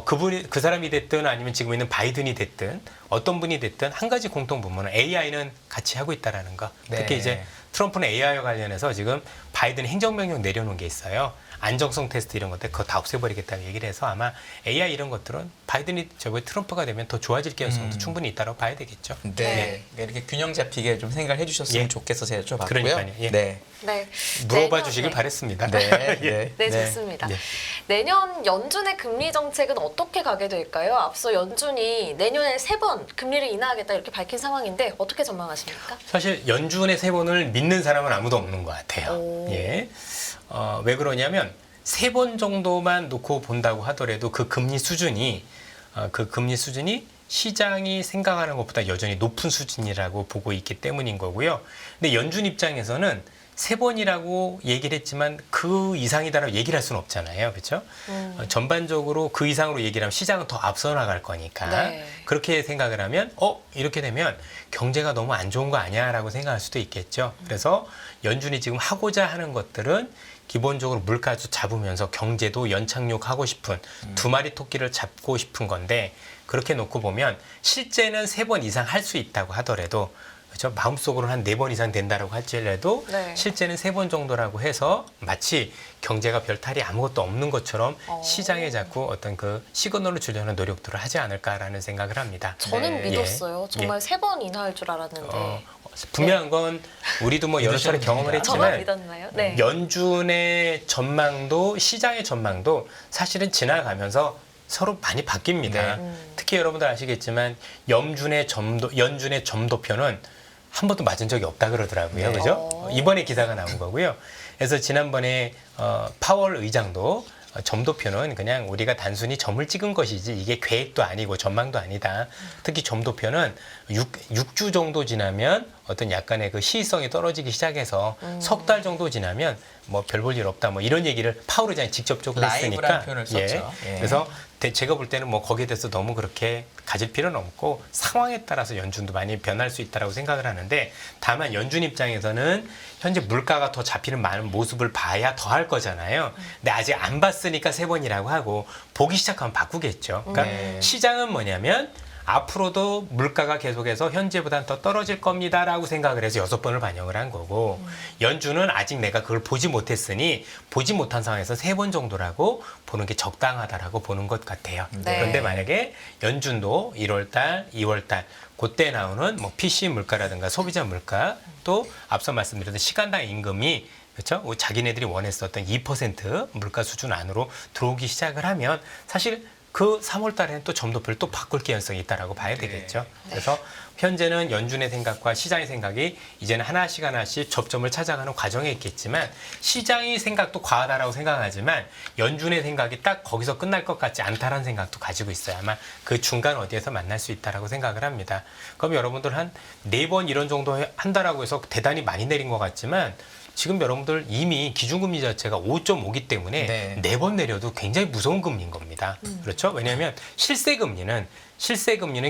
그분이 그 사람이 됐든 아니면 지금 있는 바이든이 됐든 어떤 분이 됐든 한 가지 공통 분모는 AI는 같이 하고 있다라는 거. 네. 특히 이제 트럼프는 AI와 관련해서 지금 바이든 행정명령 내려놓은 게 있어요. 안정성 테스트 이런 것들 그거 다 없애버리겠다고 얘기를 해서 아마 AI 이런 것들은 바이든이 트럼프가 되면 더 좋아질 가능성도 충분히 있다고 봐야 되겠죠. 네. 이렇게 균형 잡히게 좀 생각을 해주셨으면 예. 좋겠어서 제가 여쭤봤고요. 그러니까요. 예. 네. 네. 물어봐 내년, 주시길 네. 바랬습니다. 네. 예. 네, 좋습니다. 네. 내년 연준의 금리 정책은 어떻게 가게 될까요? 앞서 연준이 내년에 3번 금리를 인하하겠다 이렇게 밝힌 상황인데 어떻게 전망하십니까? 사실 연준의 세 번을 믿는 사람은 아무도 없는 것 같아요. 오. 예. 왜 그러냐면 3번 정도만 놓고 본다고 하더라도 그 금리 수준이 시장이 생각하는 것보다 여전히 높은 수준이라고 보고 있기 때문인 거고요. 근데 연준 입장에서는 3번이라고 얘기를 했지만 그 이상이다라고 얘기를 할 수는 없잖아요. 그렇죠? 전반적으로 그 이상으로 얘기를 하면 시장은 더 앞서 나갈 거니까 네. 그렇게 생각을 하면 이렇게 되면 경제가 너무 안 좋은 거 아니야 라고 생각할 수도 있겠죠. 그래서 연준이 지금 하고자 하는 것들은 기본적으로 물가도 잡으면서 경제도 연착륙하고 싶은 두 마리 토끼를 잡고 싶은 건데 그렇게 놓고 보면 실제는 3번 이상 할 수 있다고 하더라도 그렇죠? 마음속으로는 한 4번 이상 된다라고 할지라도 네. 실제는 3번 정도라고 해서 마치 경제가 별 탈이 아무것도 없는 것처럼 시장에 자꾸 어떤 그 시그널을 주려는 노력들을 하지 않을까라는 생각을 합니다. 저는 네. 믿었어요. 예. 정말 3번 인하할 줄 알았는데. 분명한 건 우리도 뭐 여러 차례 경험을 저만 했지만 믿었나요? 네. 연준의 전망도 시장의 전망도 사실은 지나가면서 서로 많이 바뀝니다. 네. 특히 여러분들 아시겠지만 연준의 점도표는 한 번도 맞은 적이 없다 그러더라고요. 네. 그죠? 이번에 기사가 나온 거고요. 그래서 지난번에 파월 의장도 점도표는 그냥 우리가 단순히 점을 찍은 것이지 이게 계획도 아니고 전망도 아니다. 특히 점도표는 6주 정도 지나면 어떤 약간의 그 시의성이 떨어지기 시작해서 석 달 정도 지나면 뭐 별 볼 일 없다. 뭐 이런 얘기를 파월 의장이 직접적으로 했으니까. 라이브라는 표현을 썼죠. 예. 그래서 제가 볼 때는 뭐 거기에 대해서 너무 그렇게 가질 필요는 없고 상황에 따라서 연준도 많이 변할 수 있다라고 생각을 하는데 다만 연준 입장에서는 현재 물가가 더 잡히는 많은 모습을 봐야 더 할 거잖아요. 근데 아직 안 봤으니까 3번이라고 하고 보기 시작하면 바꾸겠죠. 그러니까 네. 시장은 뭐냐면 앞으로도 물가가 계속해서 현재보다는 더 떨어질 겁니다라고 생각을 해서 6번을 반영을 한 거고 연준은 아직 내가 그걸 보지 못했으니 보지 못한 상황에서 3번 정도라고 보는 게 적당하다라고 보는 것 같아요. 네. 그런데 만약에 연준도 1월달, 2월달 그때 나오는 뭐 PC 물가라든가 소비자 물가 또 앞서 말씀드렸던 시간당 임금이 그렇죠? 자기네들이 원했었던 2% 물가 수준 안으로 들어오기 시작을 하면 사실 그 3월 달에는 또 점도표를 또 바꿀 개연성이 있다라고 봐야 되겠죠. 그래서 현재는 연준의 생각과 시장의 생각이 이제는 하나씩 접점을 찾아가는 과정에 있겠지만 시장의 생각도 과하다라고 생각하지만 연준의 생각이 딱 거기서 끝날 것 같지 않다라는 생각도 가지고 있어요. 아마 그 중간 어디에서 만날 수 있다라고 생각을 합니다. 그럼 여러분들 한 4번 이런 정도 한다라고 해서 대단히 많이 내린 것 같지만 지금 여러분들 이미 기준금리 자체가 5.5기 때문에 네. 4번 내려도 굉장히 무서운 금리인 겁니다. 그렇죠? 왜냐하면 실세금리는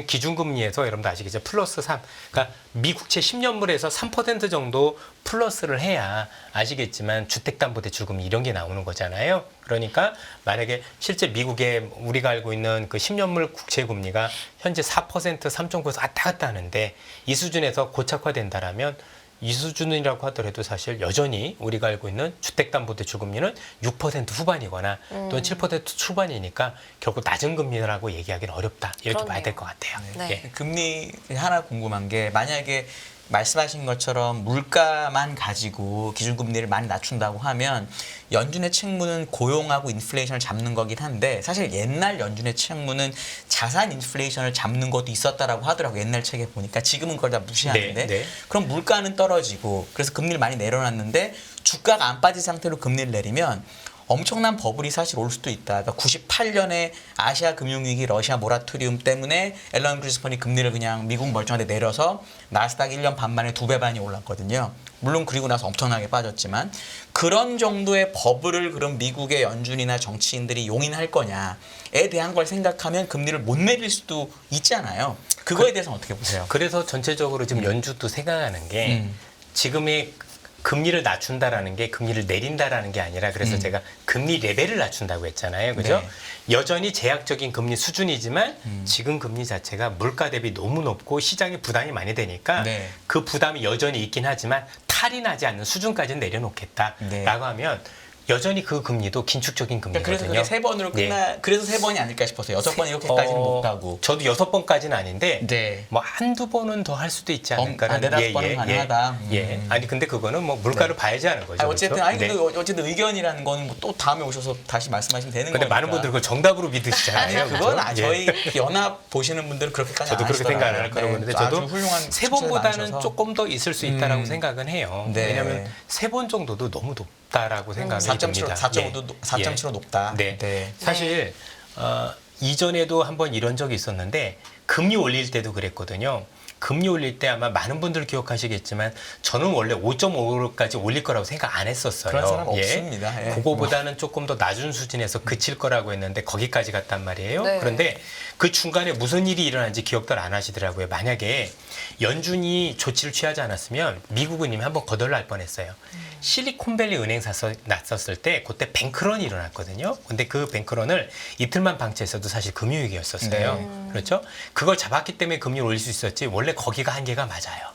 기준금리에서 여러분들 아시겠죠? 플러스 3. 그러니까 미국채 10년물에서 3% 정도 플러스를 해야 아시겠지만 주택담보대출금리 이런 게 나오는 거잖아요. 그러니까 만약에 실제 미국의 우리가 알고 있는 그 10년물 국채금리가 현재 4%, 3.9에서 왔다 갔다 하는데 이 수준에서 고착화된다라면 이 수준이라고 하더라도 사실 여전히 우리가 알고 있는 주택담보대출 금리는 6% 후반이거나 또는 7% 초반이니까 결국 낮은 금리라고 얘기하기는 어렵다. 이렇게 그렇네요. 봐야 될 것 같아요. 네. 예. 금리 하나 궁금한 게 만약에 말씀하신 것처럼 물가만 가지고 기준금리를 많이 낮춘다고 하면 연준의 책무는 고용하고 인플레이션을 잡는 거긴 한데 사실 옛날 연준의 책무는 자산 인플레이션을 잡는 것도 있었다라고 하더라고요. 옛날 책에 보니까 지금은 그걸 다 무시하는데 네, 네. 그럼 물가는 떨어지고 그래서 금리를 많이 내려놨는데 주가가 안 빠진 상태로 금리를 내리면 엄청난 버블이 사실 올 수도 있다. 그러니까 98년에 아시아 금융위기 러시아 모라토리움 때문에 앨런 그리스펀이 금리를 그냥 미국 멀쩡한데 내려서 나스닥 1년 반 만에 2배 반이 올랐거든요. 물론 그리고 나서 엄청나게 빠졌지만 그런 정도의 버블을 그럼 미국의 연준이나 정치인들이 용인할 거냐에 대한 걸 생각하면 금리를 못 내릴 수도 있잖아요. 그거에 대해서는 어떻게 보세요? 그래서 전체적으로 지금 연준도 생각하는 게 지금의 금리를 낮춘다라는 게 금리를 내린다라는 게 아니라 그래서 제가 금리 레벨을 낮춘다고 했잖아요. 그죠? 네. 여전히 제약적인 금리 수준이지만 지금 금리 자체가 물가 대비 너무 높고 시장에 부담이 많이 되니까 네. 그 부담이 여전히 있긴 하지만 탈이 나지 않는 수준까지는 내려놓겠다라고 네. 하면 여전히 그 금리도 긴축적인 그래서 금리거든요. 그게 세 번으로 그래서 세 번이 아닐까 싶어서요. 6번 이렇게까지는 못 가고. 저도 6번까지는 아닌데 네. 뭐 한두 번은 더 할 수도 있지 않을까라는 네다섯 번은 가능하다. 예. 아니 근데 그거는 뭐 물가를 봐야지 하는 거죠. 어쨌든 그렇죠? 네. 근데 어쨌든 의견이라는 거는 뭐또 다음에 오셔서 다시 말씀하시면 되는 근데 거니까. 많은 분들 그걸 정답으로 믿으시잖아요. 그건 그죠? 예. 저희 연합 보시는 분들은 그렇게까지 저도 안 그렇게 생각 안 할 거라고 하시더라고요. 그러는데 네, 저도 아주 훌륭한 세 숙제를 번보다는 많으셔서. 조금 더 있을 수 있다라고 생각은 해요. 네. 왜냐하면 3번 정도도 너무 높다라고 생각이 듭니다. 4.75도 4.75 높다. 네. 네. 사실 이전에도 한번 이런 적이 있었는데 금리 올릴 때도 그랬거든요. 금리 올릴 때 아마 많은 분들 기억하시겠지만 저는 원래 5.5까지 올릴 거라고 생각 안 했었어요. 그런 사람 없습니다. 예. 그거보다는 조금 더 낮은 수준에서 그칠 거라고 했는데 거기까지 갔단 말이에요. 네. 그런데 그 중간에 무슨 일이 일어난지 기억들 안 하시더라고요. 만약에 연준이 조치를 취하지 않았으면 미국은 이미 한번 거덜날 뻔했어요. 실리콘밸리 은행 났었을 때 그때 뱅크런이 일어났거든요. 근데 그 뱅크런을 이틀만 방치했어도 사실 금융위기였었어요. 그렇죠? 그걸 잡았기 때문에 금리를 올릴 수 있었지 원래 거기가 한계가 맞아요.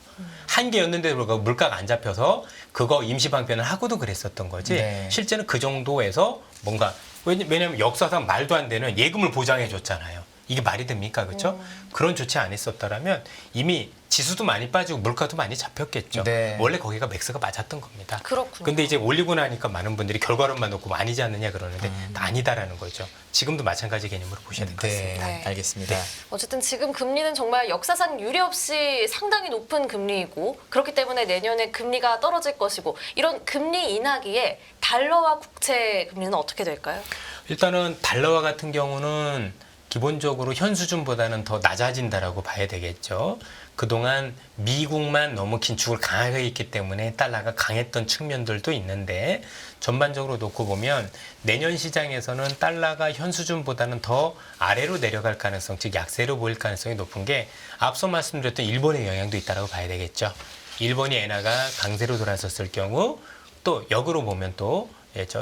한계였는데도 불구하고 물가가 안 잡혀서 그거 임시 방편을 하고도 그랬었던 거지. 네. 실제는 그 정도에서 뭔가 왜냐하면 역사상 말도 안 되는 예금을 보장해 줬잖아요. 이게 말이 됩니까? 그렇죠? 그런 조치 안 했었더라면 이미 지수도 많이 빠지고 물가도 많이 잡혔겠죠. 네. 원래 거기가 맥스가 맞았던 겁니다. 그렇군요. 근데 이제 올리고 나니까 많은 분들이 결과론만 놓고 뭐 아니지 않느냐 그러는데 아니다라는 거죠. 지금도 마찬가지 개념으로 보셔야 될 것 같습니다. 네. 알겠습니다. 어쨌든 지금 금리는 정말 역사상 유례 없이 상당히 높은 금리이고 그렇기 때문에 내년에 금리가 떨어질 것이고 이런 금리 인하기에 달러와 국채 금리는 어떻게 될까요? 일단은 달러와 같은 경우는 기본적으로 현 수준보다는 더 낮아진다라고 봐야 되겠죠. 그동안 미국만 너무 긴축을 강하게 했기 때문에 달러가 강했던 측면들도 있는데 전반적으로 놓고 보면 내년 시장에서는 달러가 현 수준보다는 더 아래로 내려갈 가능성, 즉 약세로 보일 가능성이 높은 게 앞서 말씀드렸던 일본의 영향도 있다고 봐야 되겠죠. 일본이 엔화가 강세로 돌아섰을 경우 또 역으로 보면 또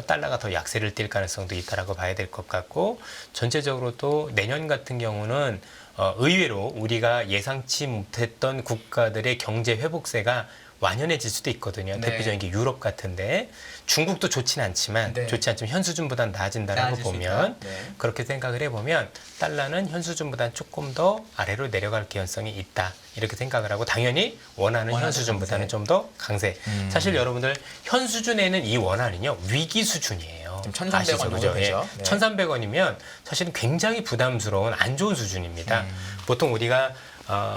달러가 더 약세를 띌 가능성도 있다라고 봐야 될 것 같고 전체적으로 또 내년 같은 경우는 의외로 우리가 예상치 못했던 국가들의 경제 회복세가 완연해질 수도 있거든요. 네. 대표적인 게 유럽 같은데 중국도 좋지는 않지만 네. 좋지 않지만 현 수준보다는 나아진다라고 나아질 수 보면 있다. 네. 그렇게 생각을 해보면 달러는 현 수준보다는 조금 더 아래로 내려갈 가능성이 있다. 이렇게 생각을 하고 당연히 원하는 현 수준보다는 강세. 좀 더 강세. 사실 여러분들 현 수준에는 이 원화는요 위기 수준이에요. 지금 1,300원 아시죠? 정도 그죠? 되죠? 네. 1,300원이면 사실은 굉장히 부담스러운 안 좋은 수준입니다. 보통 우리가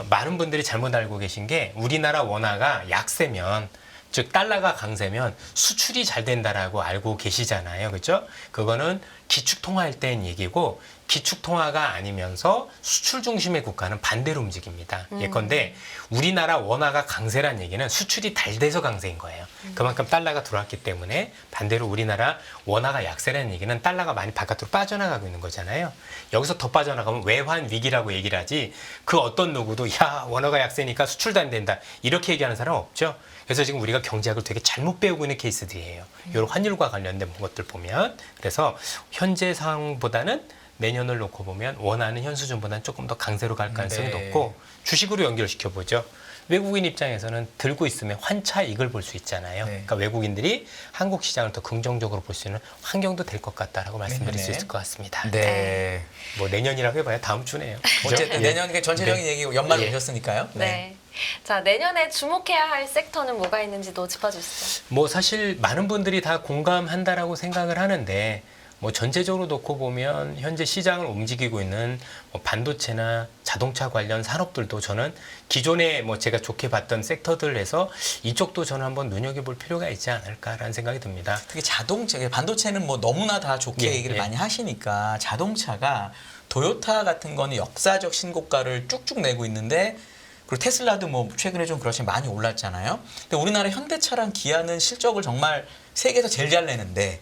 많은 분들이 잘못 알고 계신 게 우리나라 원화가 약세면 즉 달러가 강세면 수출이 잘 된다라고 알고 계시잖아요. 그렇죠? 그거는 기축 통화할 때는 얘기고 기축 통화가 아니면서 수출 중심의 국가는 반대로 움직입니다. 예컨대 우리나라 원화가 강세란 얘기는 수출이 잘 돼서 강세인 거예요. 그만큼 달러가 들어왔기 때문에 반대로 우리나라 원화가 약세라는 얘기는 달러가 많이 바깥으로 빠져나가고 있는 거잖아요. 여기서 더 빠져나가면 외환 위기라고 얘기를 하지 그 어떤 누구도 야 원화가 약세니까 수출도 안 된다 이렇게 얘기하는 사람 없죠. 그래서 지금 우리가 경제학을 되게 잘못 배우고 있는 케이스들이에요. 이런 환율과 관련된 것들 보면 그래서 현재 상황보다는 내년을 놓고 보면 원하는 현 수준보다는 조금 더 강세로 갈 가능성이 네. 높고 주식으로 연결시켜 보죠. 외국인 입장에서는 들고 있으면 환차 이익을 볼 수 있잖아요. 네. 그러니까 외국인들이 한국 시장을 더 긍정적으로 볼 수 있는 환경도 될 것 같다라고 말씀드릴 수 내년에. 있을 것 같습니다. 네. 뭐 내년이라고 해봐야 다음 주네요. 그죠? 어쨌든 예. 내년 전체적인 네. 얘기고 연말 예. 오셨으니까요. 네. 자, 내년에 주목해야 할 섹터는 뭐가 있는지도 짚어주시죠. 뭐 사실 많은 분들이 다 공감한다라고 생각을 하는데 뭐 전체적으로 놓고 보면 현재 시장을 움직이고 있는 뭐 반도체나 자동차 관련 산업들도 저는 기존에 뭐 제가 좋게 봤던 섹터들에서 이쪽도 저는 한번 눈여겨볼 필요가 있지 않을까라는 생각이 듭니다. 특히 자동차, 반도체는 뭐 너무나 다 좋게 예, 얘기를 예. 많이 하시니까 자동차가 도요타 같은 거는 역사적 신고가를 쭉쭉 내고 있는데 그리고 테슬라도 뭐 최근에 좀 그렇지만 많이 올랐잖아요. 근데 우리나라 현대차랑 기아는 실적을 정말 세계에서 제일 잘 내는데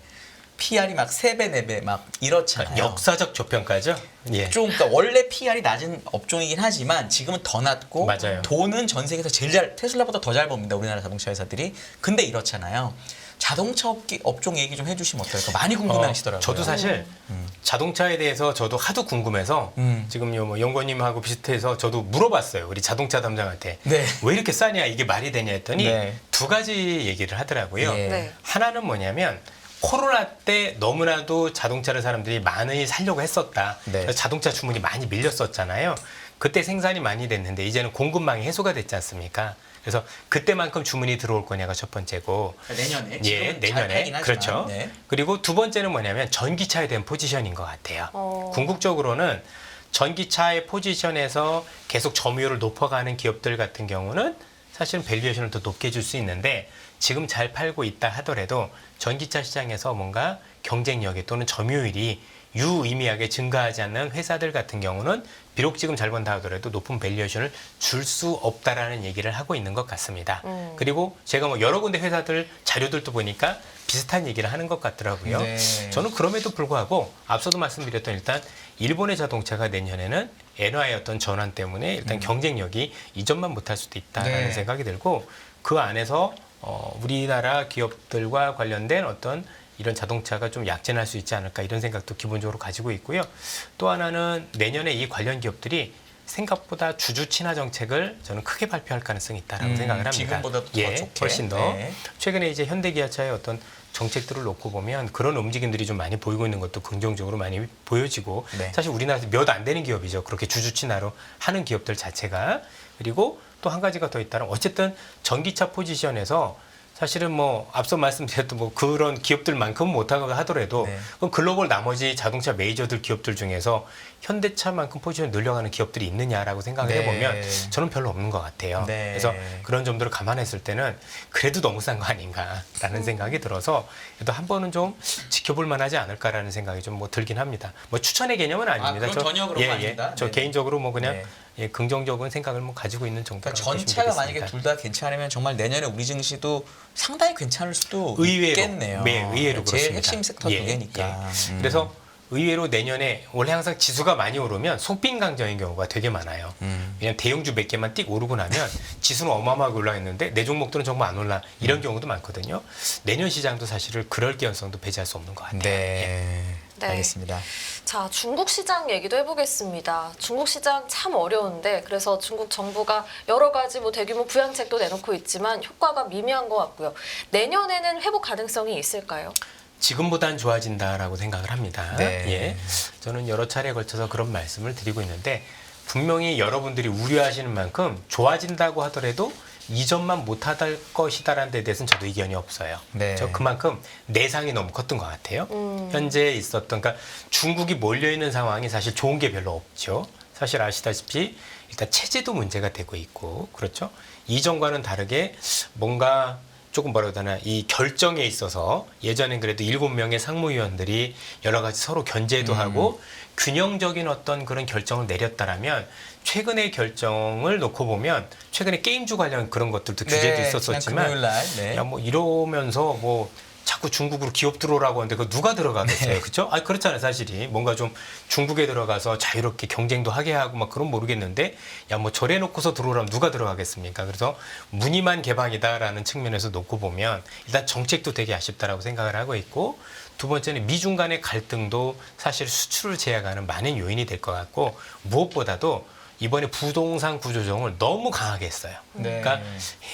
PR이 막 3배, 4배 막 이렇잖아요. 역사적 저평가죠. 예. 좀 그러니까 원래 PR이 낮은 업종이긴 하지만 지금은 더 낮고 맞아요. 돈은 전 세계에서 제일 잘 테슬라보다 더 잘 법니다. 우리나라 자동차 회사들이. 근데 이렇잖아요. 자동차 업종 얘기 좀 해주시면 어떨까? 많이 궁금해하시더라고요. 저도 사실 자동차에 대해서 저도 하도 궁금해서 지금 뭐 연구원님하고 비슷해서 저도 물어봤어요. 우리 자동차 담당한테 네. 왜 이렇게 싸냐 이게 말이 되냐 했더니 네. 두 가지 얘기를 하더라고요. 예. 네. 하나는 뭐냐면 코로나 때 너무나도 자동차를 사람들이 많이 살려고 했었다. 네. 그래서 자동차 주문이 많이 밀렸었잖아요. 그때 생산이 많이 됐는데 이제는 공급망이 해소가 됐지 않습니까? 그래서 그때만큼 주문이 들어올 거냐가 첫 번째고 내년에 예, 내년에 그렇죠. 네. 그리고 두 번째는 뭐냐면 전기차에 대한 포지션인 것 같아요. 어. 궁극적으로는 전기차의 포지션에서 계속 점유율을 높여가는 기업들 같은 경우는 사실은 밸류에이션을 더 높게 줄 수 있는데 지금 잘 팔고 있다 하더라도 전기차 시장에서 뭔가 경쟁력이 또는 점유율이 유의미하게 증가하지 않는 회사들 같은 경우는 비록 지금 잘 번다 하더라도 높은 밸류에이션을 줄 수 없다라는 얘기를 하고 있는 것 같습니다. 그리고 제가 뭐 여러 군데 회사들 자료들도 보니까 비슷한 얘기를 하는 것 같더라고요. 네. 저는 그럼에도 불구하고 앞서도 말씀드렸던 일단 일본의 자동차가 내년에는 엔화의 어떤 전환 때문에 일단 경쟁력이 이전만 못할 수도 있다라는 네. 생각이 들고 그 안에서 우리나라 기업들과 관련된 어떤 이런 자동차가 좀 약진할 수 있지 않을까 이런 생각도 기본적으로 가지고 있고요. 또 하나는 내년에 이 관련 기업들이 생각보다 주주 친화 정책을 저는 크게 발표할 가능성이 있다라고 생각을 합니다. 지금보다도 더 좋게. 훨씬 더. 네. 최근에 이제 현대기아차의 어떤 정책들을 놓고 보면 그런 움직임들이 좀 많이 보이고 있는 것도 긍정적으로 많이 보여지고 네. 사실 우리나라에서 몇 안 되는 기업이죠. 그렇게 주주 친화로 하는 기업들 자체가. 그리고 또 한 가지가 더 있다면 어쨌든 전기차 포지션에서 사실은 뭐 앞서 말씀드렸던 뭐 그런 기업들만큼 못하고 하더라도 네. 그럼 글로벌 나머지 자동차 메이저들 기업들 중에서 현대차만큼 포지션 늘려가는 기업들이 있느냐라고 생각을 네. 해보면 저는 별로 없는 것 같아요. 네. 그래서 그런 점들을 감안했을 때는 그래도 너무 싼 거 아닌가라는 생각이 들어서 그래도 한 번은 좀 지켜볼 만하지 않을까라는 생각이 좀 뭐 들긴 합니다. 뭐 추천의 개념은 아닙니다. 그건 전혀 그런 거 아닙니다. 저 네네. 개인적으로 뭐 그냥 네. 예, 긍정적인 생각을 뭐 가지고 있는 정도라고 그러니까 보시면 전체가 되겠습니다. 만약에 둘 다 괜찮으면 정말 내년에 우리 증시도 상당히 괜찮을 수도 의외로, 있겠네요. 네, 의외로 제일 그렇습니다. 핵심 섹터 예, 두 개니까. 예. 그래서 의외로 내년에 원래 항상 지수가 많이 오르면 속빈 강정인 경우가 되게 많아요. 왜냐면 대형주 몇 개만 띡 오르고 나면 지수는 어마어마하게 올라있는데 내 종목들은 정말 안 올라 이런 경우도 많거든요. 내년 시장도 사실은 그럴 가능성도 배제할 수 없는 것 같아요. 네. 네. 알겠습니다. 자, 중국 시장 얘기도 해보겠습니다. 중국 시장 참 어려운데 그래서 중국 정부가 여러 가지 뭐 대규모 부양책도 내놓고 있지만 효과가 미미한 것 같고요. 내년에는 회복 가능성이 있을까요? 지금보단 좋아진다라고 생각을 합니다. 네. 예. 저는 여러 차례에 걸쳐서 그런 말씀을 드리고 있는데 분명히 여러분들이 우려하시는 만큼 좋아진다고 하더라도 이전만 못할 것이다라는 데 대해서는 저도 의견이 없어요. 네. 저 그만큼 내상이 너무 컸던 것 같아요. 현재 있었던 그러니까 중국이 몰려있는 상황이 사실 좋은 게 별로 없죠. 사실 아시다시피 일단 체제도 문제가 되고 있고 그렇죠. 이전과는 다르게 뭔가 조금 뭐라고 해야 되나 이 결정에 있어서 예전엔 그래도 7명의 상무위원들이 여러 가지 서로 견제도 하고 균형적인 어떤 그런 결정을 내렸다라면 최근의 결정을 놓고 보면 최근에 게임주 관련 그런 것들도 규제도 네, 있었었지만 지난 금요일날, 네. 야 뭐 이러면서 뭐 자꾸 중국으로 기업 들어오라고 하는데 그 누가 들어가겠어요, 그렇죠? 아 그렇잖아요, 사실이 뭔가 좀 중국에 들어가서 자유롭게 경쟁도 하게 하고 막 그런 모르겠는데 야 뭐 저래 놓고서 들어오라면 누가 들어가겠습니까? 그래서 무늬만 개방이다라는 측면에서 놓고 보면 일단 정책도 되게 아쉽다라고 생각을 하고 있고 두 번째는 미중 간의 갈등도 사실 수출을 제약하는 많은 요인이 될 것 같고 무엇보다도 이번에 부동산 구조조정을 너무 강하게 했어요. 네. 그러니까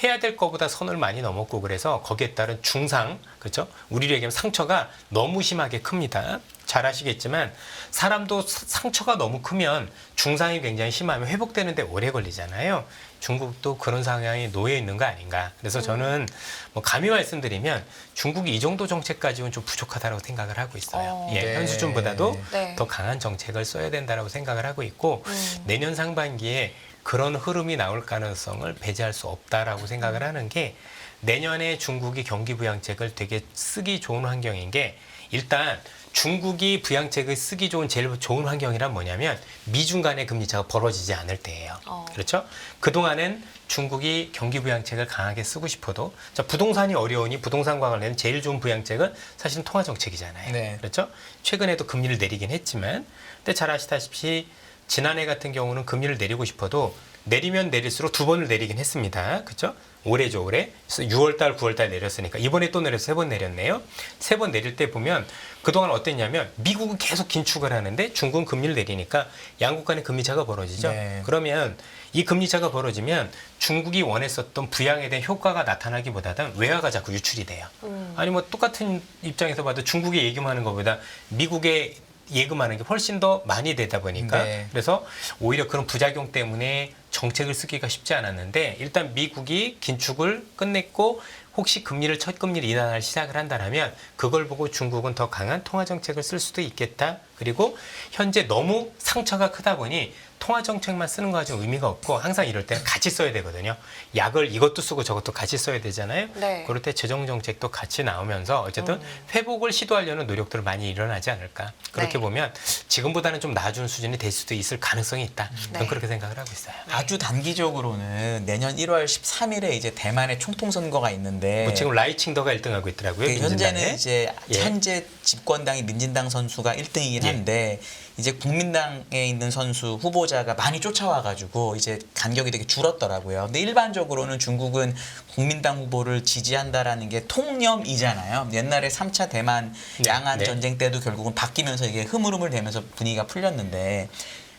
해야 될 것보다 선을 많이 넘었고 그래서 거기에 따른 중상, 그렇죠? 우리로 얘기하면 상처가 너무 심하게 큽니다. 잘 아시겠지만 사람도 상처가 너무 크면 중상이 굉장히 심하면 회복되는데 오래 걸리잖아요. 중국도 그런 상황에 놓여 있는 거 아닌가. 그래서 저는 뭐 감히 말씀드리면 중국이 이 정도 정책 가지고는 좀 부족하다고 생각을 하고 있어요. 예, 네. 현 수준보다도 네. 더 강한 정책을 써야 된다고 생각을 하고 있고 내년 상반기에 그런 흐름이 나올 가능성을 배제할 수 없다라고 생각을 하는 게 내년에 중국이 경기 부양책을 되게 쓰기 좋은 환경인 게 일단 중국이 부양책을 쓰기 좋은 제일 좋은 환경이란 뭐냐면 미중 간의 금리 차가 벌어지지 않을 때예요. 그렇죠? 그동안은 중국이 경기 부양책을 강하게 쓰고 싶어도 자, 부동산이 어려우니 부동산과 관련된 제일 좋은 부양책은 사실은 통화 정책이잖아요. 네. 그렇죠? 최근에도 금리를 내리긴 했지만 근데 잘 아시다시피 지난해 같은 경우는 금리를 내리고 싶어도 내리면 내릴수록 두 번을 내리긴 했습니다. 그렇죠? 올해죠, 올해. 그래서 6월달, 9월달 내렸으니까 이번에 또 내려서 3번 내렸네요. 3번 내릴 때 보면 그동안 어땠냐면 미국은 계속 긴축을 하는데 중국은 금리를 내리니까 양국 간의 금리 차가 벌어지죠. 네. 그러면 이 금리 차가 벌어지면 중국이 원했었던 부양에 대한 효과가 나타나기보다는 외화가 자꾸 유출이 돼요. 아니 뭐 똑같은 입장에서 봐도 중국에 예금하는 것보다 미국에 예금하는 게 훨씬 더 많이 되다 보니까 네. 그래서 오히려 그런 부작용 때문에 정책을 쓰기가 쉽지 않았는데 일단 미국이 긴축을 끝냈고 혹시 첫 금리를 인하할 시작을 한다면 그걸 보고 중국은 더 강한 통화 정책을 쓸 수도 있겠다. 그리고 현재 너무 상처가 크다 보니 통화 정책만 쓰는 거 가지고 의미가 없고 항상 이럴 때는 같이 써야 되거든요. 약을 이것도 쓰고 저것도 같이 써야 되잖아요. 네. 그럴 때 재정 정책도 같이 나오면서 어쨌든 회복을 시도하려는 노력들을 많이 일어나지 않을까. 그렇게 네. 보면 지금보다는 좀 나아진 수준이 될 수도 있을 가능성이 있다. 저는 네. 그렇게 생각을 하고 있어요. 아주 단기적으로는 내년 1월 13일에 이제 대만의 총통 선거가 있는데 뭐 지금 라이칭더가 1등하고 있더라고요. 그 현재는 민진당에. 이제 예. 현재 집권당이 민진당 선수가 1등이긴 예. 한데 이제 국민당에 있는 선수 후보자가 많이 쫓아와가지고 이제 간격이 되게 줄었더라고요. 근데 일반적으로는 중국은 국민당 후보를 지지한다라는 게 통념이잖아요. 옛날에 3차 대만 네. 양안 네. 전쟁 때도 결국은 바뀌면서 이게 흐물흐물되면서 분위기가 풀렸는데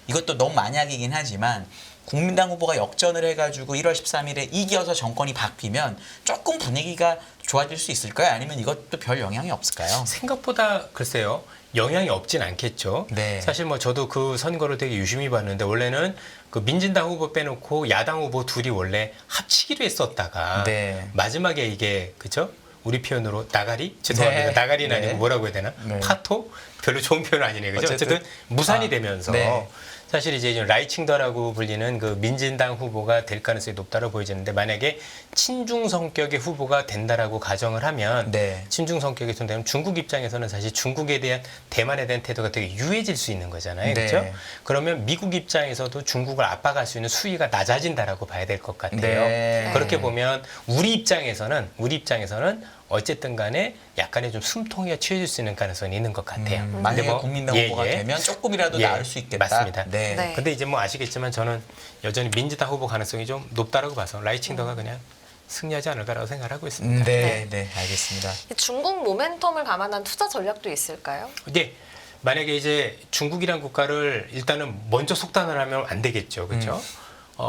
이것도 너무 만약이긴 하지만 국민당 후보가 역전을 해가지고 1월 13일에 이겨서 정권이 바뀌면 조금 분위기가 좋아질 수 있을까요? 아니면 이것도 별 영향이 없을까요? 생각보다 글쎄요. 영향이 없진 않겠죠. 네. 사실 뭐 저도 그 선거를 되게 유심히 봤는데 원래는 그 민진당 후보 빼놓고 야당 후보 둘이 원래 합치기로 했었다가 네. 마지막에 이게 그죠? 우리 표현으로 나가리? 죄송합니다. 네. 나가리는 네. 아니고 뭐라고 해야 되나? 네. 파토? 별로 좋은 표현 아니네. 그죠? 어쨌든 무산이 되면서 네. 사실 이제 라이칭더라고 불리는 그 민진당 후보가 될 가능성이 높다고 보여지는데 만약에 친중 성격의 후보가 된다라고 가정을 하면 네. 친중 성격이 된다면 중국 입장에서는 사실 중국에 대한 대만에 대한 태도가 되게 유해질 수 있는 거잖아요. 네. 그렇죠? 그러면 미국 입장에서도 중국을 압박할 수 있는 수위가 낮아진다라고 봐야 될 것 같아요. 네. 그렇게 보면 우리 입장에서는 어쨌든 간에 약간의 좀 숨통이가 취해질 수 있는 가능성이 있는 것 같아요. 만약에 근데 뭐, 국민당 예, 후보가 예. 되면 조금이라도 예, 나을 수 있겠다. 맞습니다. 네. 네. 근데 이제 뭐 아시겠지만 저는 여전히 민주당 후보 가능성이 좀 높다라고 봐서 라이칭더가 그냥 승리하지 않을까라고 생각하고 있습니다. 네, 네, 알겠습니다. 중국 모멘텀을 감안한 투자 전략도 있을까요? 네. 만약에 이제 중국이란 국가를 일단은 먼저 속단을 하면 안 되겠죠. 그렇죠?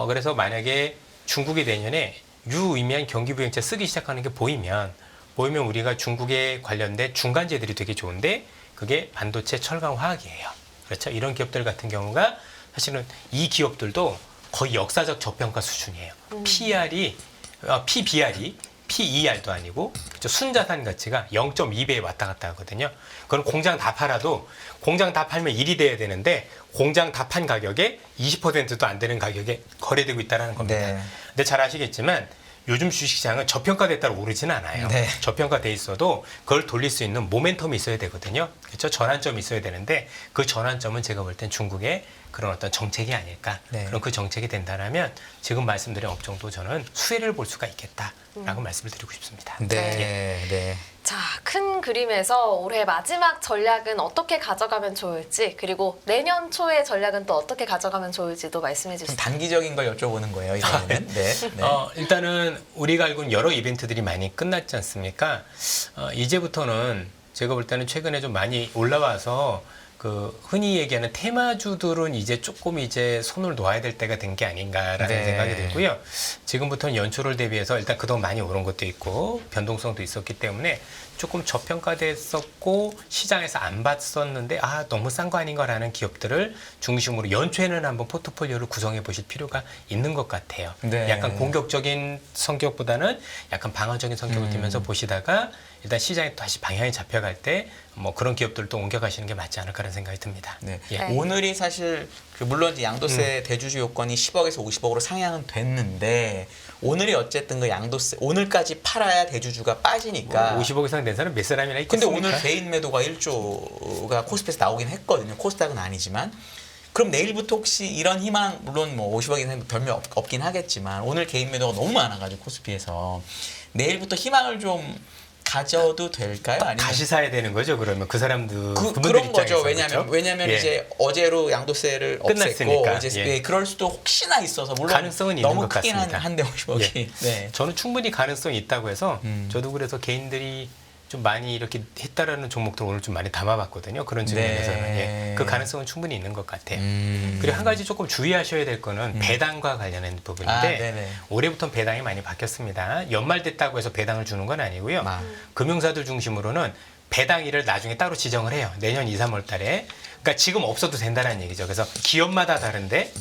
그래서 만약에 중국이 내년에 유의미한 경기부양책 쓰기 시작하는 게 보이면 우리가 중국에 관련된 중간재들이 되게 좋은데 그게 반도체, 철강, 화학이에요. 그렇죠? 이런 기업들 같은 경우가 사실은 이 기업들도 거의 역사적 저평가 수준이에요. PER도 아니고 그렇죠? 순자산 가치가 0.2배에 왔다 갔다 하거든요. 그럼 공장 다 팔아도 공장 다 팔면 1이 돼야 되는데 공장 다 판 가격에 20%도 안 되는 가격에 거래되고 있다는 겁니다. 네. 근데 잘 아시겠지만 요즘 주식시장은 저평가됐다고 오르지는 않아요. 네. 저평가돼 있어도 그걸 돌릴 수 있는 모멘텀이 있어야 되거든요. 그렇죠? 전환점이 있어야 되는데 그 전환점은 제가 볼 땐 중국의 그런 어떤 정책이 아닐까. 네. 그럼 그 정책이 된다면 지금 말씀드린 업종도 저는 수혜를 볼 수가 있겠다라고 말씀을 드리고 싶습니다. 네, 네. 자, 큰 그림에서 올해 마지막 전략은 어떻게 가져가면 좋을지, 그리고 내년 초의 전략은 또 어떻게 가져가면 좋을지도 말씀해 좀 주시죠. 단기적인 걸 여쭤보는 거예요, 이번에는. 네. 네. 일단은 우리가 알고 있는 여러 이벤트들이 많이 끝났지 않습니까? 이제부터는 제가 볼 때는 최근에 좀 많이 올라와서 그 흔히 얘기하는 테마주들은 이제 조금 이제 손을 놓아야 될 때가 된 게 아닌가라는 네. 생각이 들고요. 지금부터는 연초를 대비해서 일단 그동안 많이 오른 것도 있고 변동성도 있었기 때문에 조금 저평가됐었고 시장에서 안 봤었는데 너무 싼 거 아닌가라는 기업들을 중심으로 연초에는 한번 포트폴리오를 구성해 보실 필요가 있는 것 같아요. 네. 약간 공격적인 성격보다는 약간 방어적인 성격을 띠면서 보시다가 일단 시장에 다시 방향이 잡혀갈 때 뭐 그런 기업들도 옮겨가시는 게 맞지 않을까라는 생각이 듭니다. 네. 예. 네. 오늘이 사실 물론 이제 양도세 대주주 요건이 10억에서 50억으로 상향은 됐는데 오늘이 어쨌든 그 양도세 오늘까지 팔아야 대주주가 빠지니까 50억 이상 된 사람 몇 사람이나 근데 있겠습니까? 오늘 개인 매도가 1조가 코스피에서 나오긴 했거든요. 코스닥은 아니지만. 그럼 내일부터 혹시 이런 희망 물론 뭐 50억 이상 별로 없긴 하겠지만 오늘 개인 매도가 너무 많아가지고 코스피에서 내일부터 희망을 좀 가져도 될까요? 아니면 다시 사야 되는 거죠. 그러면 그 사람들 그분들 그런 거죠. 입장에서, 왜냐면 예. 이제 어제로 양도세를 없앴고 끝났으니까. 이제 예. 그럴 수도 혹시나 있어서 물론 가능성은 있는 너무 것 크긴 같습니다. 한데 50억이. 예. 네. 저는 충분히 가능성이 있다고 해서 저도 그래서 개인들이 좀 많이 이렇게 했다라는 종목들 오늘 좀 많이 담아봤거든요. 그런 측면에서는 네. 예. 그 가능성은 충분히 있는 것 같아요. 음. 그리고 한 가지 조금 주의하셔야 될 거는 배당과 관련된 부분인데 네네. 올해부터는 배당이 많이 바뀌었습니다. 연말 됐다고 해서 배당을 주는 건 아니고요. 아. 금융사들 중심으로는 배당일을 나중에 따로 지정을 해요. 내년 2, 3월 달에. 그러니까 지금 없어도 된다는 얘기죠. 그래서 기업마다 다른데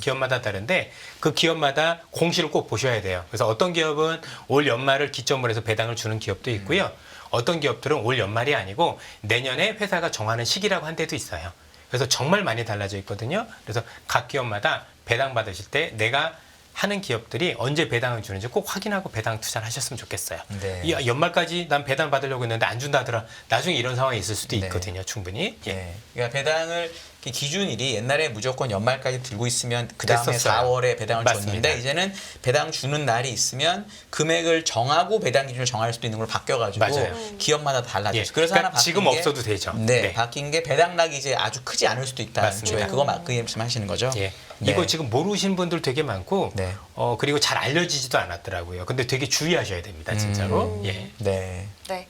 그 기업마다 공시를 꼭 보셔야 돼요. 그래서 어떤 기업은 올 연말을 기점으로 해서 배당을 주는 기업도 있고요. 어떤 기업들은 올 연말이 아니고 내년에 회사가 정하는 시기라고 한 데도 있어요. 그래서 정말 많이 달라져 있거든요. 그래서 각 기업마다 배당 받으실 때 내가 하는 기업들이 언제 배당을 주는지 꼭 확인하고 배당 투자를 하셨으면 좋겠어요. 네. 이 연말까지 난 배당 받으려고 했는데 안 준다 하더라. 나중에 이런 상황이 있을 수도 네. 있거든요. 충분히. 예. 예. 그러니까 배당을 기준일이 옛날에 무조건 연말까지 들고 있으면 그 다음에 됐었어요. 4월에 배당을 맞습니다. 줬는데 이제는 배당 주는 날이 있으면 금액을 정하고 배당 기준을 정할 수도 있는 걸로 바뀌어가지고 맞아요. 기업마다 달라져요. 예. 그래서 그러니까 하나 바뀐 지금 게 없어도 되죠. 네, 네. 바뀐 게 배당락이 이제 아주 크지 않을 수도 있다는 맞습니다. 거예요. 그거 그 말씀하시는 거죠? 예. 네. 이거 지금 모르시는 분들 되게 많고, 네. 그리고 잘 알려지지도 않았더라고요. 근데 되게 주의하셔야 됩니다, 진짜로. 예. 네. 네.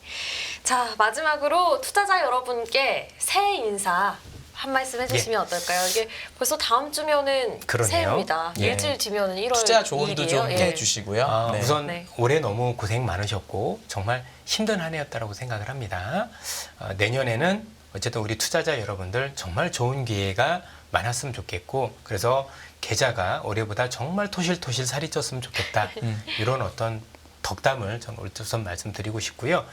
자, 마지막으로 투자자 여러분께 새해 인사 한 말씀 해주시면 어떨까요? 이게 벌써 다음 주면은 그러네요. 새해입니다. 예. 일주일 뒤면은 1월 투자 조언도 2일이에요. 좀 예. 해주시고요. 네. 우선 네. 올해 너무 고생 많으셨고 정말 힘든 한 해였다고 생각을 합니다. 내년에는 어쨌든 우리 투자자 여러분들 정말 좋은 기회가 많았으면 좋겠고 그래서 계좌가 올해보다 정말 토실토실 살이 쪘으면 좋겠다. 이런 어떤 덕담을 저는 우선 말씀드리고 싶고요.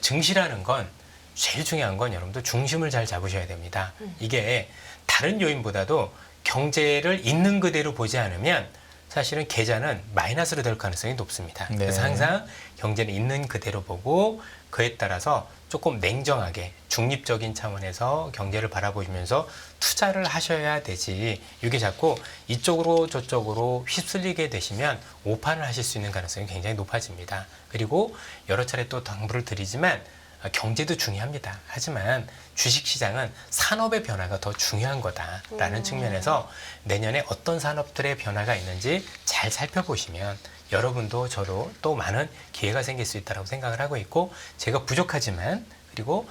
증시라는 건 제일 중요한 건 여러분들 중심을 잘 잡으셔야 됩니다. 이게 다른 요인보다도 경제를 있는 그대로 보지 않으면 사실은 계좌는 마이너스로 될 가능성이 높습니다. 네. 그래서 항상 경제는 있는 그대로 보고 그에 따라서 조금 냉정하게 중립적인 차원에서 경제를 바라보시면서 투자를 하셔야 되지 이게 자꾸 이쪽으로 저쪽으로 휩쓸리게 되시면 오판을 하실 수 있는 가능성이 굉장히 높아집니다. 그리고 여러 차례 또 당부를 드리지만 경제도 중요합니다. 하지만 주식시장은 산업의 변화가 더 중요한 거다라는 측면에서 내년에 어떤 산업들의 변화가 있는지 잘 살펴보시면 여러분도 저도 또 많은 기회가 생길 수 있다고 생각을 하고 있고 제가 부족하지만 그리고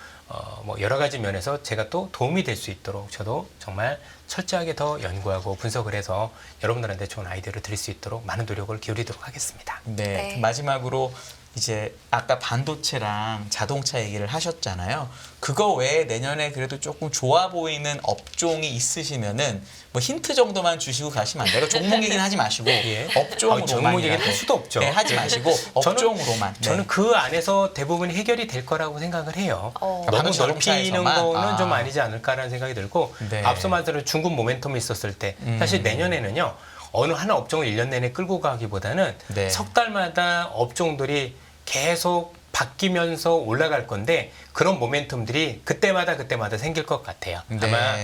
뭐 여러 가지 면에서 제가 또 도움이 될 수 있도록 저도 정말 철저하게 더 연구하고 분석을 해서 여러분들한테 좋은 아이디어를 드릴 수 있도록 많은 노력을 기울이도록 하겠습니다. 네. 네. 마지막으로 이제 아까 반도체랑 자동차 얘기를 하셨잖아요. 그거 외에 내년에 그래도 조금 좋아 보이는 업종이 있으시면은 뭐 힌트 정도만 주시고 가시면 안 돼요. 종목 얘기는 하지 마시고 예. 업종으로만 종목 얘기는 할 수도 없죠. 네, 하지 마시고 업종으로만. 네. 저는 그 안에서 대부분 해결이 될 거라고 생각을 해요. 너무 반도체 넓히는 자동차에서만? 거는 좀 아. 아니지 않을까라는 생각이 들고 네. 앞서 말씀드린 중국 모멘텀이 있었을 때 사실 내년에는요. 어느 한 업종을 1년 내내 끌고 가기보다는 네. 석 달마다 업종들이 계속 바뀌면서 올라갈 건데 그런 모멘텀들이 그때마다 생길 것 같아요. 네. 아마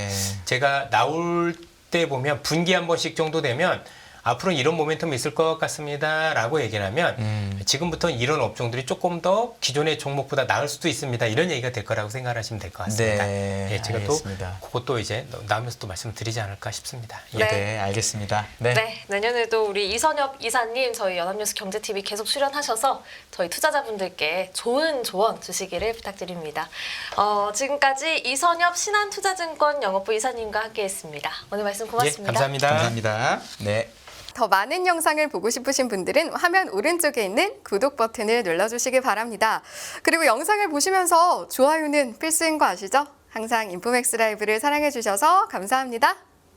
제가 나올 때 보면 분기 한 번씩 정도 되면 앞으로는 이런 모멘텀이 있을 것 같습니다 라고 얘기를 하면 지금부터는 이런 업종들이 조금 더 기존의 종목보다 나을 수도 있습니다. 이런 얘기가 될 거라고 생각하시면 될 것 같습니다. 네, 예, 제가 알겠습니다. 또 그것도 이제 나오면서 또 말씀드리지 않을까 싶습니다. 예. 네. 네, 알겠습니다. 네. 네, 내년에도 우리 이선엽 이사님 저희 연합뉴스 경제TV 계속 출연하셔서 저희 투자자분들께 좋은 조언 주시기를 부탁드립니다. 지금까지 이선엽 신한투자증권 영업부 이사님과 함께했습니다. 오늘 말씀 고맙습니다. 예, 감사합니다. 감사합니다. 네. 더 많은 영상을 보고 싶으신 분들은 화면 오른쪽에 있는 구독 버튼을 눌러주시기 바랍니다. 그리고 영상을 보시면서 좋아요는 필수인 거 아시죠? 항상 인포맥스 라이브를 사랑해주셔서 감사합니다.